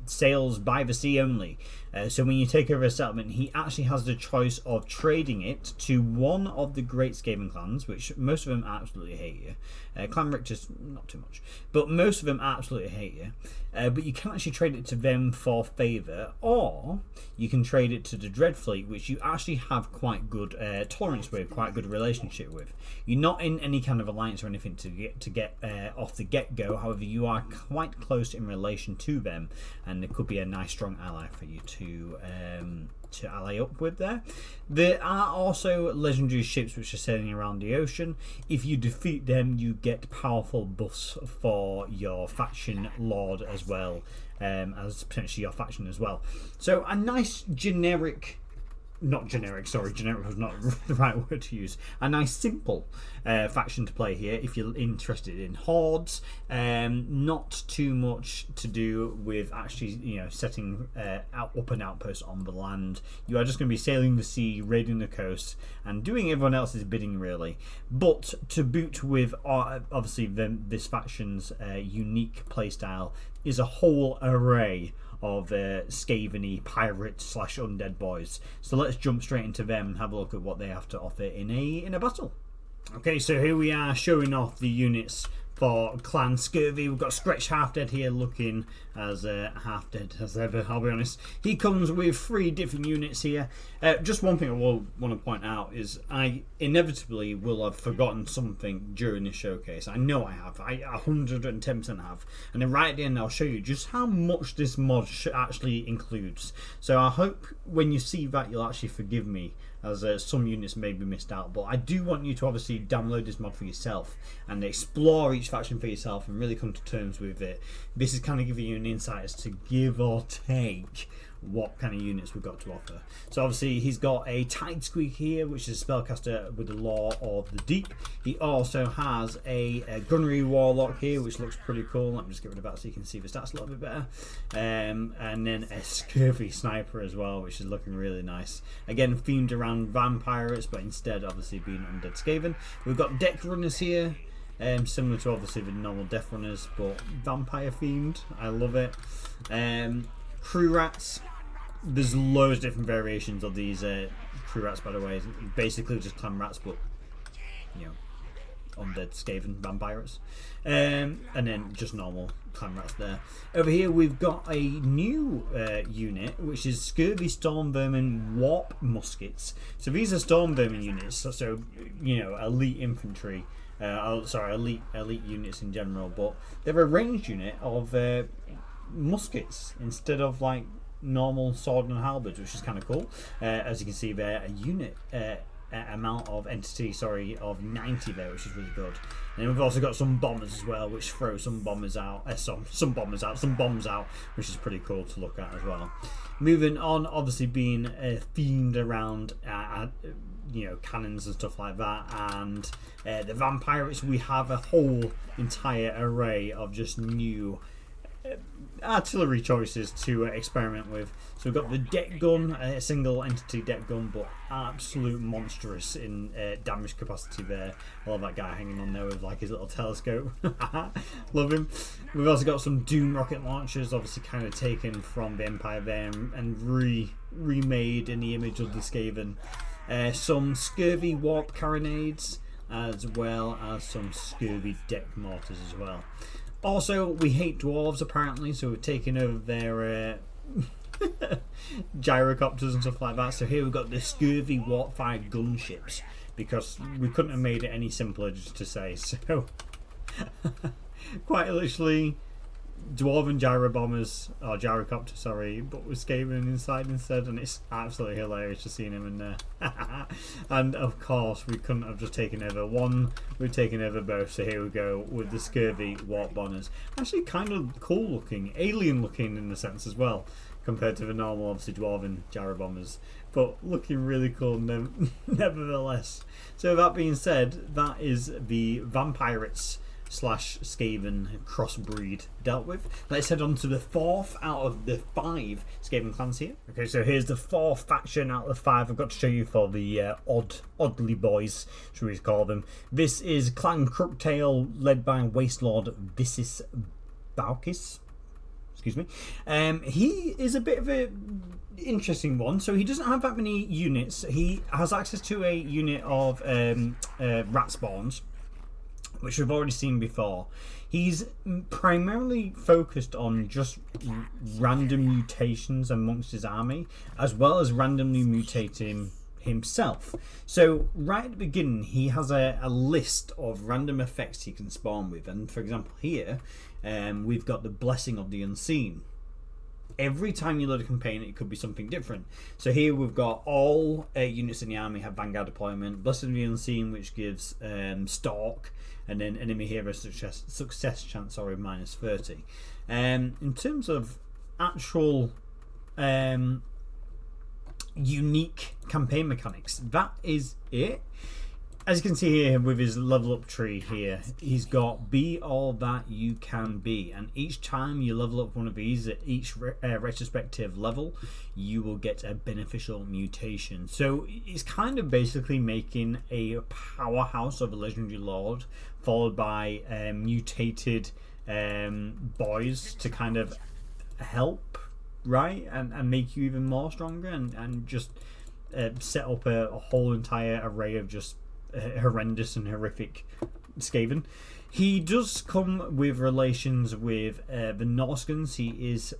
Speaker 1: sails by the sea only. So when you take over a settlement, he actually has the choice of trading it to one of the great Skaven clans, which most of them absolutely hate you. Clan Richter's not too much, but most of them absolutely hate you. But you can actually trade it to them for favour, or you can trade it to the Dreadfleet, which you actually have quite good tolerance with, quite good relationship with. You're not in any kind of alliance or anything to get off the get-go. However, you are quite close in relation to them, and it could be a nice strong ally for you to ally up with there. There are also legendary ships which are sailing around the ocean. If you defeat them, you get powerful buffs for your faction lord as well, as potentially your faction as well. So a nice generic generic was not the right word to use. A nice simple faction to play here if you're interested in hordes. Not too much to do with actually, setting up an outpost on the land. You are just going to be sailing the sea, raiding the coast, and doing everyone else's bidding, really. But to boot with, obviously, this faction's unique playstyle is a whole array of Skaven-y pirate / undead boys. So let's jump straight into them and have a look at what they have to offer in a battle. Okay, so here we are showing off the units for Clan Skurvy. We've got Skrat Half-Dead here, looking as half-dead as ever, I'll be honest. He comes with 3 different units here. Just one thing I will want to point out is I inevitably will have forgotten something during this showcase. I know I have. I 110% have. And then right at the end I'll show you just how much this mod actually includes. So I hope when you see that you'll actually forgive me, as some units may be missed out. But I do want you to obviously download this mod for yourself and explore each faction for yourself and really come to terms with it. This is kind of giving you an insight as to give or take what kind of units we've got to offer. So obviously he's got a Tide Squeak here, which is a spellcaster with the Law of the Deep. He also has a Gunnery Warlock here, which looks pretty cool. Let me just get rid of that so you can see the stats a little bit better. And then a Skurvy Sniper as well, which is looking really nice. Again, themed around vampires, but instead obviously being undead Skaven. We've got deck runners here. Similar to obviously the normal Death Runners, but vampire themed. I love it. Crew Rats. There's loads of different variations of these Crew Rats, by the way. Basically just clan rats, but you know, undead Skaven vampires. And then just normal clan rats there. Over here we've got a new unit, which is Skurvy Storm Vermin Warp Muskets. So these are Storm Vermin units, so you know, elite infantry. Elite units in general, but they're a ranged unit of muskets instead of like normal sword and halberds, which is kind of cool. As you can see there, a unit amount of entity, of 90 there, which is really good. And then we've also got some bombers as well, which throw some bombs out, which is pretty cool to look at as well. Moving on, obviously being themed around you know, cannons and stuff like that, and the vampires, we have a whole entire array of just new artillery choices to experiment with. So we've got the deck gun, a single entity deck gun, but absolute monstrous in damage capacity there. I love that guy hanging on there with like his little telescope. Love him. We've also got some Doom rocket launchers, obviously kind of taken from the Empire there and remade in the image of the Skaven. Some Skurvy warp carronades, as well as some Skurvy deck mortars as well. Also, we hate dwarves apparently, so we've taken over their gyrocopters and stuff like that. So here we've got the Skurvy warp-fired gunships, because we couldn't have made it any simpler just to say. So quite literally, dwarven gyro bombers, or gyrocopter, sorry, but with Skaven inside instead, and it's absolutely hilarious just seeing him in there. And of course, we couldn't have just taken over one, we've taken over both. So here we go with the Skurvy warp bombers. Actually, kind of cool looking, alien looking in a sense as well, compared to the normal, obviously, dwarven gyro bombers, but looking really cool nevertheless. So that being said, that is the Vampirates / Skaven crossbreed dealt with. Let's head on to the fourth out of the 5 Skaven clans here. Okay, so here's the 4th faction out of the 5 I've got to show you for the oddly boys, should we call them. This is Clan Crooktail, led by Wastelord Visis Balkis. Excuse me. He is a bit of a interesting one. So he doesn't have that many units. He has access to a unit of rat spawns, which we've already seen before. He's primarily focused on just random mutations amongst his army, as well as randomly mutating himself. So right at the beginning, he has a list of random effects he can spawn with. And for example here, we've got the Blessing of the Unseen. Every time you load a campaign, it could be something different. So here we've got all units in the army have Vanguard deployment, Blessing of the Unseen, which gives Stalk, and then enemy hero success chance, minus 30. In terms of actual unique campaign mechanics, that is it. As you can see here with his level up tree here, he's got be all that you can be, and each time you level up one of these at each retrospective level, you will get a beneficial mutation. So it's kind of basically making a powerhouse of a legendary lord, followed by mutated boys to kind of help, right, and make you even more stronger, and just set up a whole entire array of just horrendous and horrific Skaven. He does come with relations with the Norskans. He is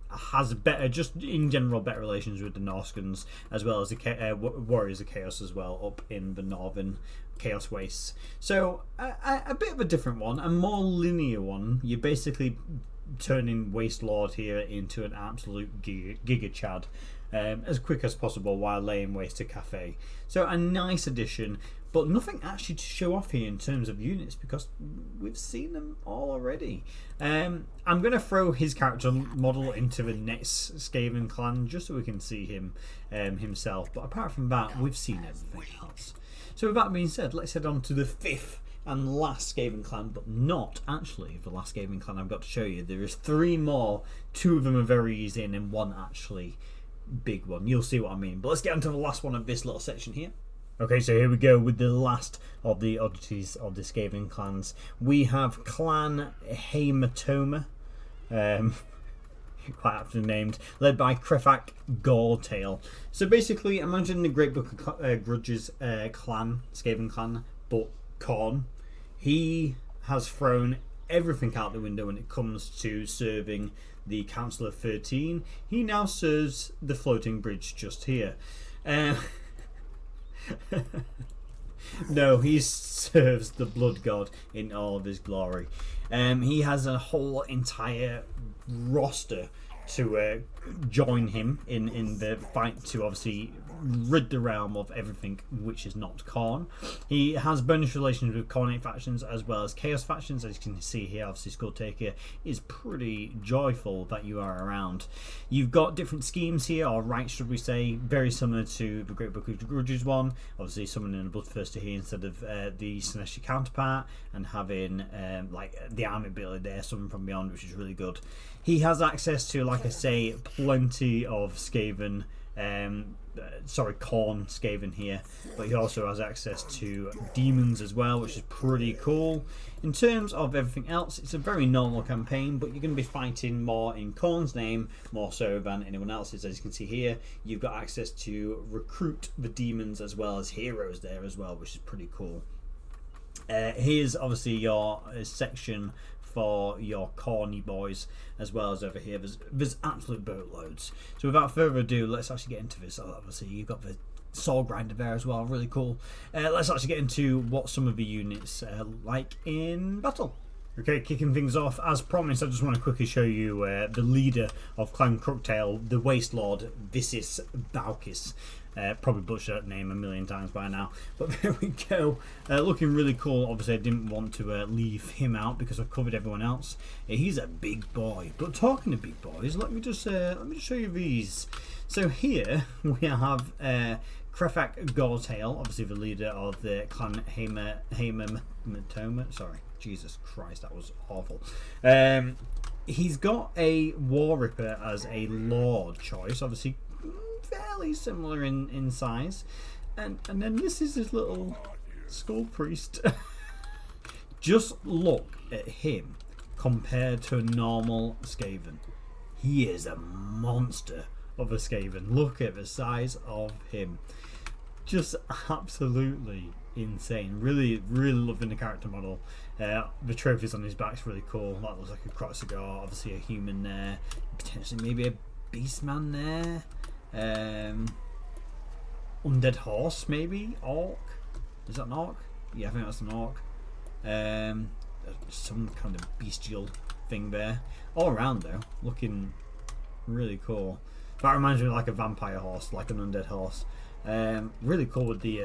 Speaker 1: has better, just in general, better relations with the Norskans, as well as the Warriors of Chaos as well, up in the northern Chaos Wastes. So a bit of a different one, a more linear one. You're basically turning Waste Lord here into an absolute Giga Chad. as quick as possible while laying waste to cafe. So a nice addition, but nothing actually to show off here in terms of units because we've seen them all already. I'm going to throw his character model into the next Skaven clan just so we can see him himself, but apart from that we've seen everything else. So with that being said, let's head on to the 5th and last Skaven clan, but not actually the last Skaven clan I've got to show you. There is 3 more, 2 of them are very easy and then 1 actually big one. You'll see what I mean, but let's get on to the last one of this little section here. Okay, so here we go with the last of the oddities of the Skaven clans. We have Clan Haematoma, quite aptly named, led by Crooktail. So basically, imagine the Great Book of Grudge's clan, Skaven clan, but Khorne. He has thrown everything out the window when it comes to serving the Council of 13. He now serves the floating bridge just here. No, he serves the blood god in all of his glory. He has a whole entire roster to join him in the fight to obviously rid the realm of everything which is not Khorne. He has bonus relations with Khornate factions as well as Chaos factions. As you can see here, obviously Skulltaker is pretty joyful that you are around. You've got different schemes here, or rights should we say, very similar to the Great Book of Grudges one. Obviously summoning a Bloodthirster here instead of the Sinestri counterpart, and having like the army ability there, Summon from Beyond, which is really good. He has access to, like I say, plenty of Skaven, Khorne Skaven here, but he also has access to demons as well, which is pretty cool. In terms of everything else, it's a very normal campaign, but you're going to be fighting more in Khorne's name, more so than anyone else's. As you can see here, you've got access to recruit the demons as well as heroes there as well, which is pretty cool. Here's obviously your section for your corny boys, as well as over here there's absolute boatloads. So without further ado, let's actually get into this. Obviously you've got the Soul Grinder there as well, really cool. Let's actually get into what some of the units like in battle. Okay, kicking things off, as promised, I just want to quickly show you the leader of Clan Crooktail, the Waste Lord, Visis Balkis. Probably butchered that name a million times by now, but there we go. Looking really cool. Obviously I didn't want to leave him out because I've covered everyone else. He's a big boy, but talking to big boys, let me just show you these. So here we have Crooktail, obviously the leader of the Clan Haematoma. Sorry, Jesus Christ, that was awful. He's got a War Ripper as a Lord choice, obviously fairly similar in size, and then this is his little Skull Priest. Just look at him compared to a normal Skaven. He is a monster of a Skaven. Look at the size of him, just absolutely insane. Really loving the character model. The trophies on his back's really cool. That looks like a crotch cigar. Obviously a human there, potentially maybe a beast man there. Undead horse, maybe? Orc? Is that an orc? Yeah, I think that's an orc. Some kind of bestial thing there. All around though, looking really cool. That reminds me of like a vampire horse, like an undead horse. Really cool with the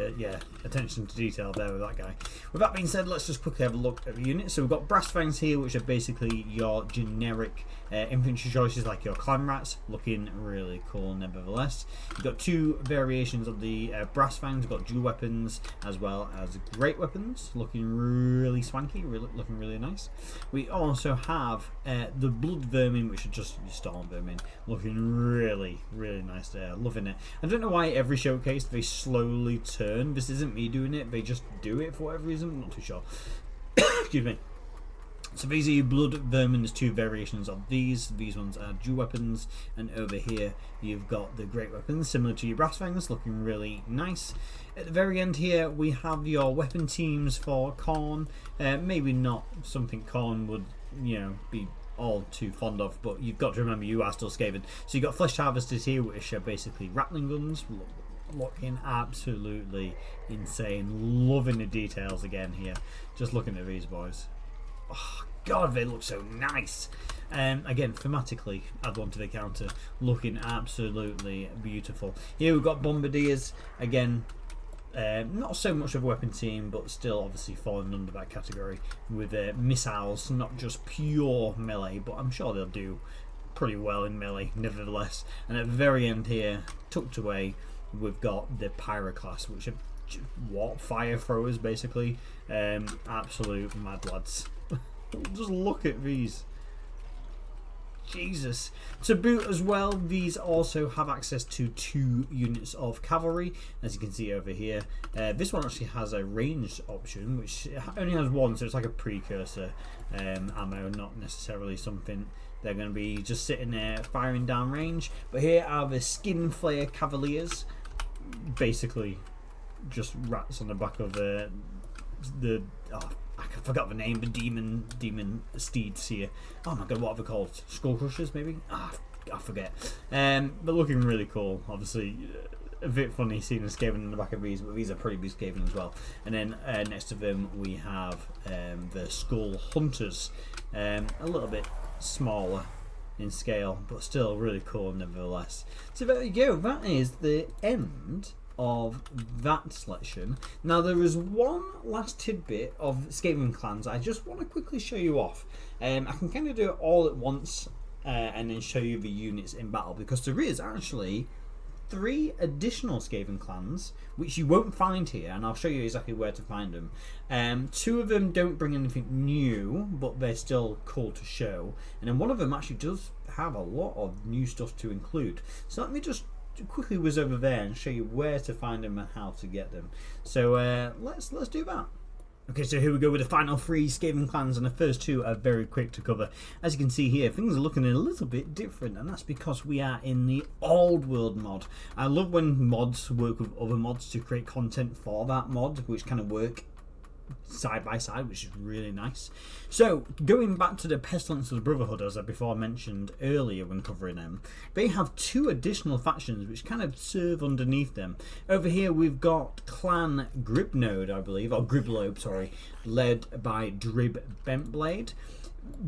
Speaker 1: attention to detail there with that guy. With that being said, let's just quickly have a look at the units. So we've got Brass Fangs here, which are basically your generic infantry choices, like your clan rats, looking really cool nevertheless. You've got 2 variations of the Brass Fangs. We've got dual weapons as well as great weapons, looking really swanky, looking really nice. We also have the Blood Vermin, which are just Storm Vermin, looking really nice there, loving it. I don't know why every showcase they slowly turn. This isn't me doing it, they just do it for whatever reason, I'm not too sure. Excuse me. So these are your Blood Vermin. There's 2 variations of these. These ones are dual weapons, and over here you've got the great weapons, similar to your Brass Fangs, looking really nice. At the very end here we have your weapon teams for Khorne. Maybe not something Khorne would, you know, be all too fond of, but you've got to remember you are still Skaven. So you've got Flesh Harvesters here, which are basically Rattling Guns, looking absolutely insane. Loving the details again here, just looking at these boys. Oh god, they look so nice. Again, thematically, I'd wanted a counter, looking absolutely beautiful. Here we've got Bombardiers, again, not so much of a weapon team, but still obviously falling under that category with missiles, not just pure melee, but I'm sure they'll do pretty well in melee nevertheless. And at the very end here, tucked away, we've got the Pyroclast, which are fire throwers basically. Absolute mad lads. Just look at these. Jesus. To boot as well, these also have access to 2 units of cavalry, as you can see over here. This one actually has a ranged option, which only has 1, so it's like a precursor ammo, not necessarily something they're going to be just sitting there firing down range. But here are the Skin Flayer Cavaliers, basically just rats on the back of the I forgot the name, the demon steeds here. Oh my god, what are they called? Skull Crushers, maybe? I forget. But looking really cool. Obviously, a bit funny seeing a Skaven in the back of these, but these are pretty big Skaven as well. And then next to them we have the Skull Hunters, a little bit smaller in scale, but still really cool nevertheless. So there you go. That is the end of that selection. Now there is one last tidbit of Skaven clans I just want to quickly show you off. I can kind of do it all at once and then show you the units in battle, because there is actually 3 additional Skaven clans which you won't find here, and I'll show you exactly where to find them. 2 of them don't bring anything new, but they're still cool to show, and then one of them actually does have a lot of new stuff to include. So let me just quickly whiz over there and show you where to find them and how to get them. So let's do that. Okay, so here we go with the final 3 Skaven clans, and the first 2 are very quick to cover. As you can see here, things are looking a little bit different, and that's because we are in the Old World mod. I love when mods work with other mods to create content for that mod, which kind of work side by side, which is really nice. So going back to the Pestilence of the Brotherhood, as I before mentioned earlier when covering them, they have 2 additional factions which kind of serve underneath them. Over here we've got Clan Griblobe, I believe, or Griblobe, sorry, led by Drib Bentblade.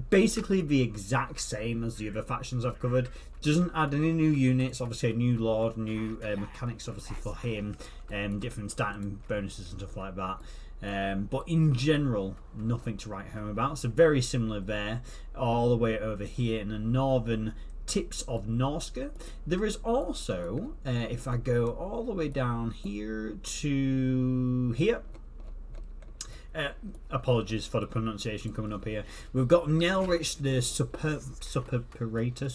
Speaker 1: Basically the exact same as the other factions I've covered. Doesn't add any new units, obviously a new lord, new mechanics obviously for him, different starting bonuses and stuff like that. But in general, nothing to write home about. So very similar there, all the way over here in the northern tips of Norska. There is also, if I go all the way down here to here, apologies for the pronunciation coming up here. We've got Nelrich, the suppurator,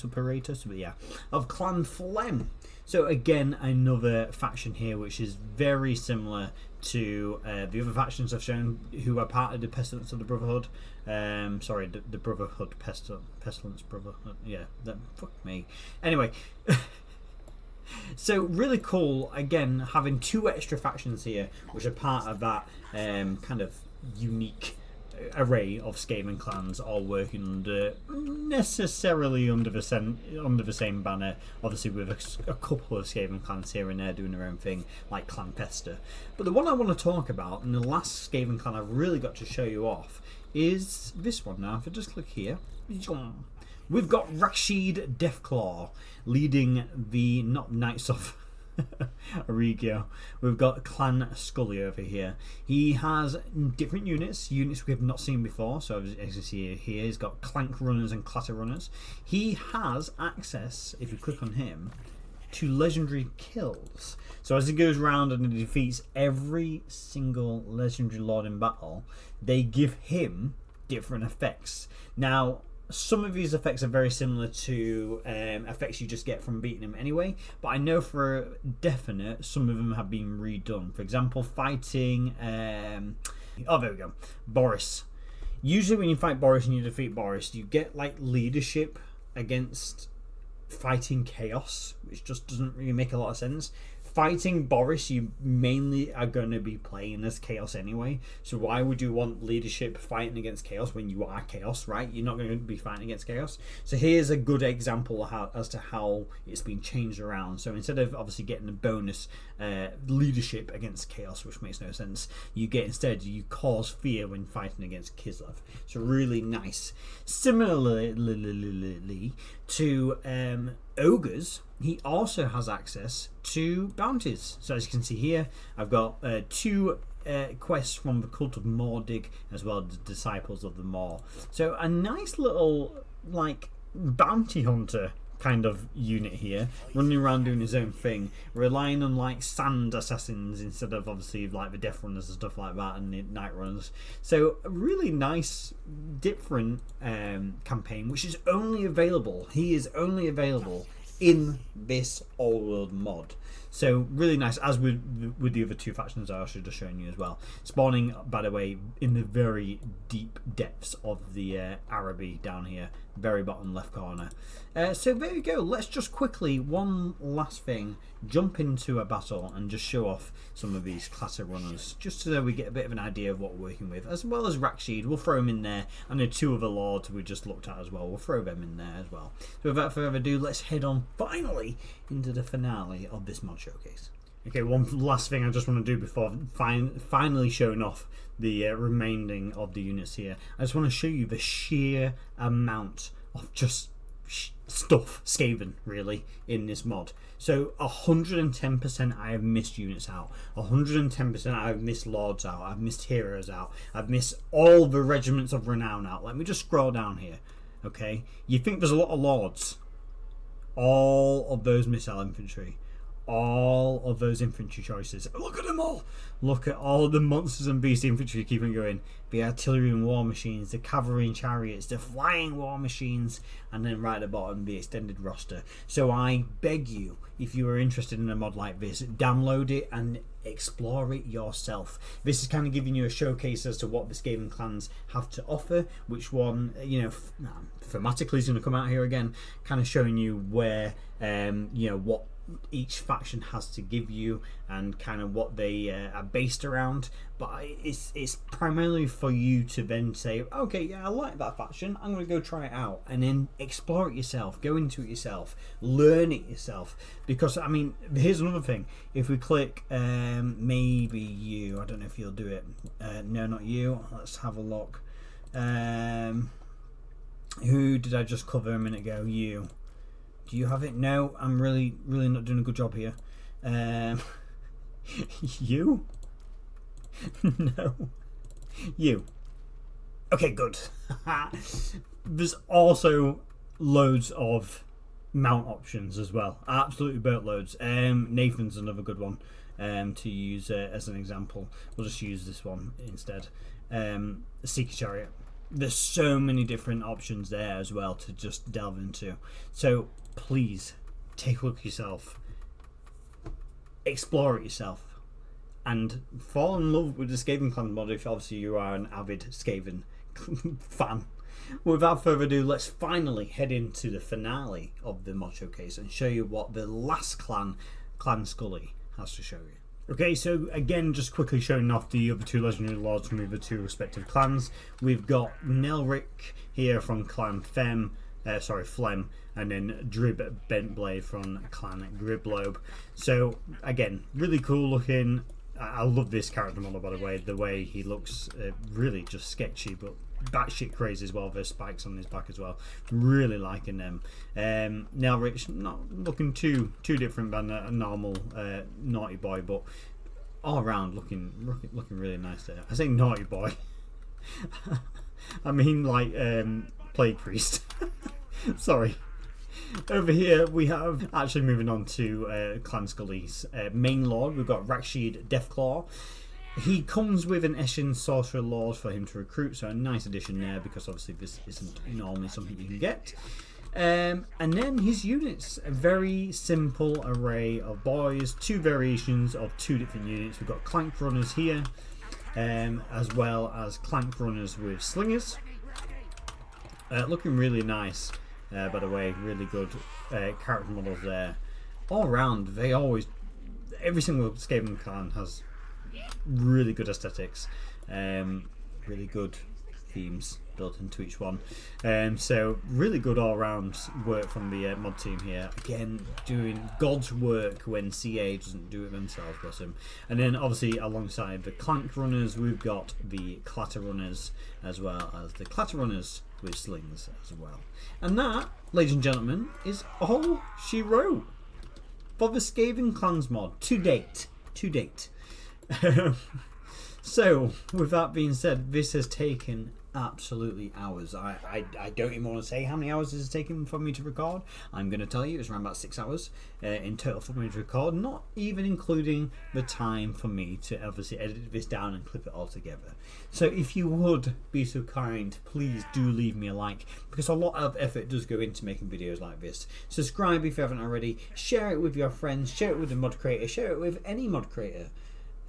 Speaker 1: yeah, of Clan Flem. So again, another faction here which is very similar to the other factions I've shown, who are part of the Pestilence of the Brotherhood. Sorry, the Brotherhood, Pestilence Brotherhood. Yeah, fuck me. Anyway, so really cool. Again, having 2 extra factions here, which are part of that kind of unique array of Skaven clans, all working under necessarily under the same banner, obviously with a couple of Skaven clans here and there doing their own thing, like Clan Pester. But the one I want to talk about, and the last Skaven clan I've really got to show you off, is this one. Now if I just click here, we've got Rashid Deathclaw leading the Knights of Arigio. We've got Clan Skully over here. He has different units we have not seen before. So as you see here, he's got Clank Runners and Clatter Runners. He has access, if you click on him, to legendary kills. So as he goes around and he defeats every single legendary lord in battle, they give him different effects. Now some of these effects are very similar to effects you just get from beating them anyway, but I know for definite some of them have been redone. For example, fighting oh, there we go, Boris. Usually when you fight Boris and you defeat Boris, you get like leadership against fighting chaos, which just doesn't really make a lot of sense. fighting Boris, you mainly are going to be playing as Chaos anyway. So why would you want leadership fighting against Chaos when you are Chaos, right? You're not going to be fighting against Chaos. So here's a good example of as to how it's been changed around. So instead of obviously getting a bonus leadership against Chaos, which makes no sense, you cause fear when fighting against Kislev. So really nice. Similarly to ogres, he also has access to bounties. So as you can see here, I've got 2 quests from the Cult of Mordig, as well as the Disciples of the Maw. So a nice little like bounty hunter kind of unit here, running around doing his own thing, relying on like sand assassins instead of obviously like the Death Runners and stuff like that, and the Night Runners. So a really nice different campaign, which is only available, he is only available in this Old World mod. So really nice, as with the other 2 factions I should have shown you as well. Spawning, by the way, in the very deep depths of the Araby down here, very bottom left corner. So there we go. Let's just quickly, one last thing, jump into a battle and just show off some of these classic runners, just so that we get a bit of an idea of what we're working with, as well as Rakshid. We'll throw them in there, and the 2 other lords we just looked at as well. We'll throw them in there as well. So without further ado, let's head on finally into the finale of this mod showcase. Okay, one last thing I just want to do before finally showing off the remaining of the units here. I just want to show you the sheer amount of just stuff, Skaven, really, in this mod. So 110% I have missed units out. 110% I have missed lords out. I've missed heroes out. I've missed all the regiments of renown out. Let me just scroll down here. Okay, you think there's a lot of lords? All of those missile infantry, all of those infantry choices. Look at them all. Look at all the monsters and beast infantry keeping going. The artillery and war machines, the cavalry and chariots, the flying war machines, and then right at the bottom, the extended roster. So I beg you, if you are interested in a mod like this, download it and explore it yourself. This is kind of giving you a showcase as to what the Skaven clans have to offer, which one, you know, thematically is going to come out here again, kind of showing you where, you know, what each faction has to give you and kind of what they are based around. But it's primarily for you to then say, okay, yeah, I like that faction, I'm going to go try it out, and then explore it yourself, go into it yourself, learn it yourself. Because I mean, here's another thing. If we click maybe you, I don't know if you'll do it, no, not you, let's have a look. Who did I just cover a minute ago? You. Do you have it? No, I'm really not doing a good job here. You? No. You. Okay, good. There's also loads of mount options as well. Absolutely boatloads. Nathan's another good one to use as an example. We'll just use this one instead. Seeker Chariot. There's so many different options there as well to just delve into. So please take a look yourself, explore it yourself, and fall in love with the Skaven Clan mod if obviously you are an avid Skaven fan. Without further ado, let's finally head into the finale of the mod showcase and show you what the last clan Skully, has to show you. Okay, so again, just quickly showing off the other 2 legendary lords from the other 2 respective clans. We've got Nelrik here from Clan Flem, and then Drib Bentblade from Clan Griblobe. So again, really cool looking. I love this character model, by the way. The way he looks, really just sketchy, but batshit crazy as well. There's spikes on his back as well. Really liking them. Nelrich not looking too different than a normal naughty boy, but all around looking really nice there. I say naughty boy. I mean like plague priest. Sorry. Over here we have, actually moving on to Clan Skully's main lord, we've got Rakshid Deathclaw. He comes with an Eshin Sorcerer Lord for him to recruit, so a nice addition there, because obviously this isn't normally something you can get. And then his units, a very simple array of boys, 2 variations of 2 different units. We've got Clank Runners here, as well as Clank Runners with Slingers. Looking really nice. By the way, really good character models there. All around, they always, every single Skaven clan has really good aesthetics, really good themes built into each one, so really good all-round work from the mod team here. Again, doing God's work when CA doesn't do it themselves, bless them. And then obviously alongside the Clank runners, we've got the Clatter runners, as well as the Clatter runners with slings as well. And that, ladies and gentlemen, is all she wrote for the Skaven Clans mod to date. So, with that being said, this has taken absolutely hours. I don't even want to say how many hours this has taken for me to record. I'm going to tell you it's around about 6 hours in total for me to record, not even including the time for me to obviously edit this down and clip it all together. So if you would be so kind, please do leave me a like, because a lot of effort does go into making videos like this. Subscribe if you haven't already, share it with your friends, share it with a mod creator, share it with any mod creator.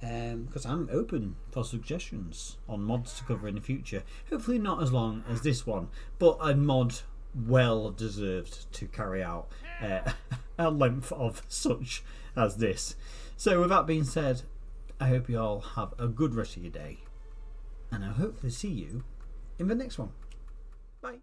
Speaker 1: Because I'm open for suggestions on mods to cover in the future. Hopefully not as long as this one, but a mod well deserved to carry out a length of such as this. So with that being said, I hope you all have a good rest of your day, and I'll hopefully see you in the next one. Bye.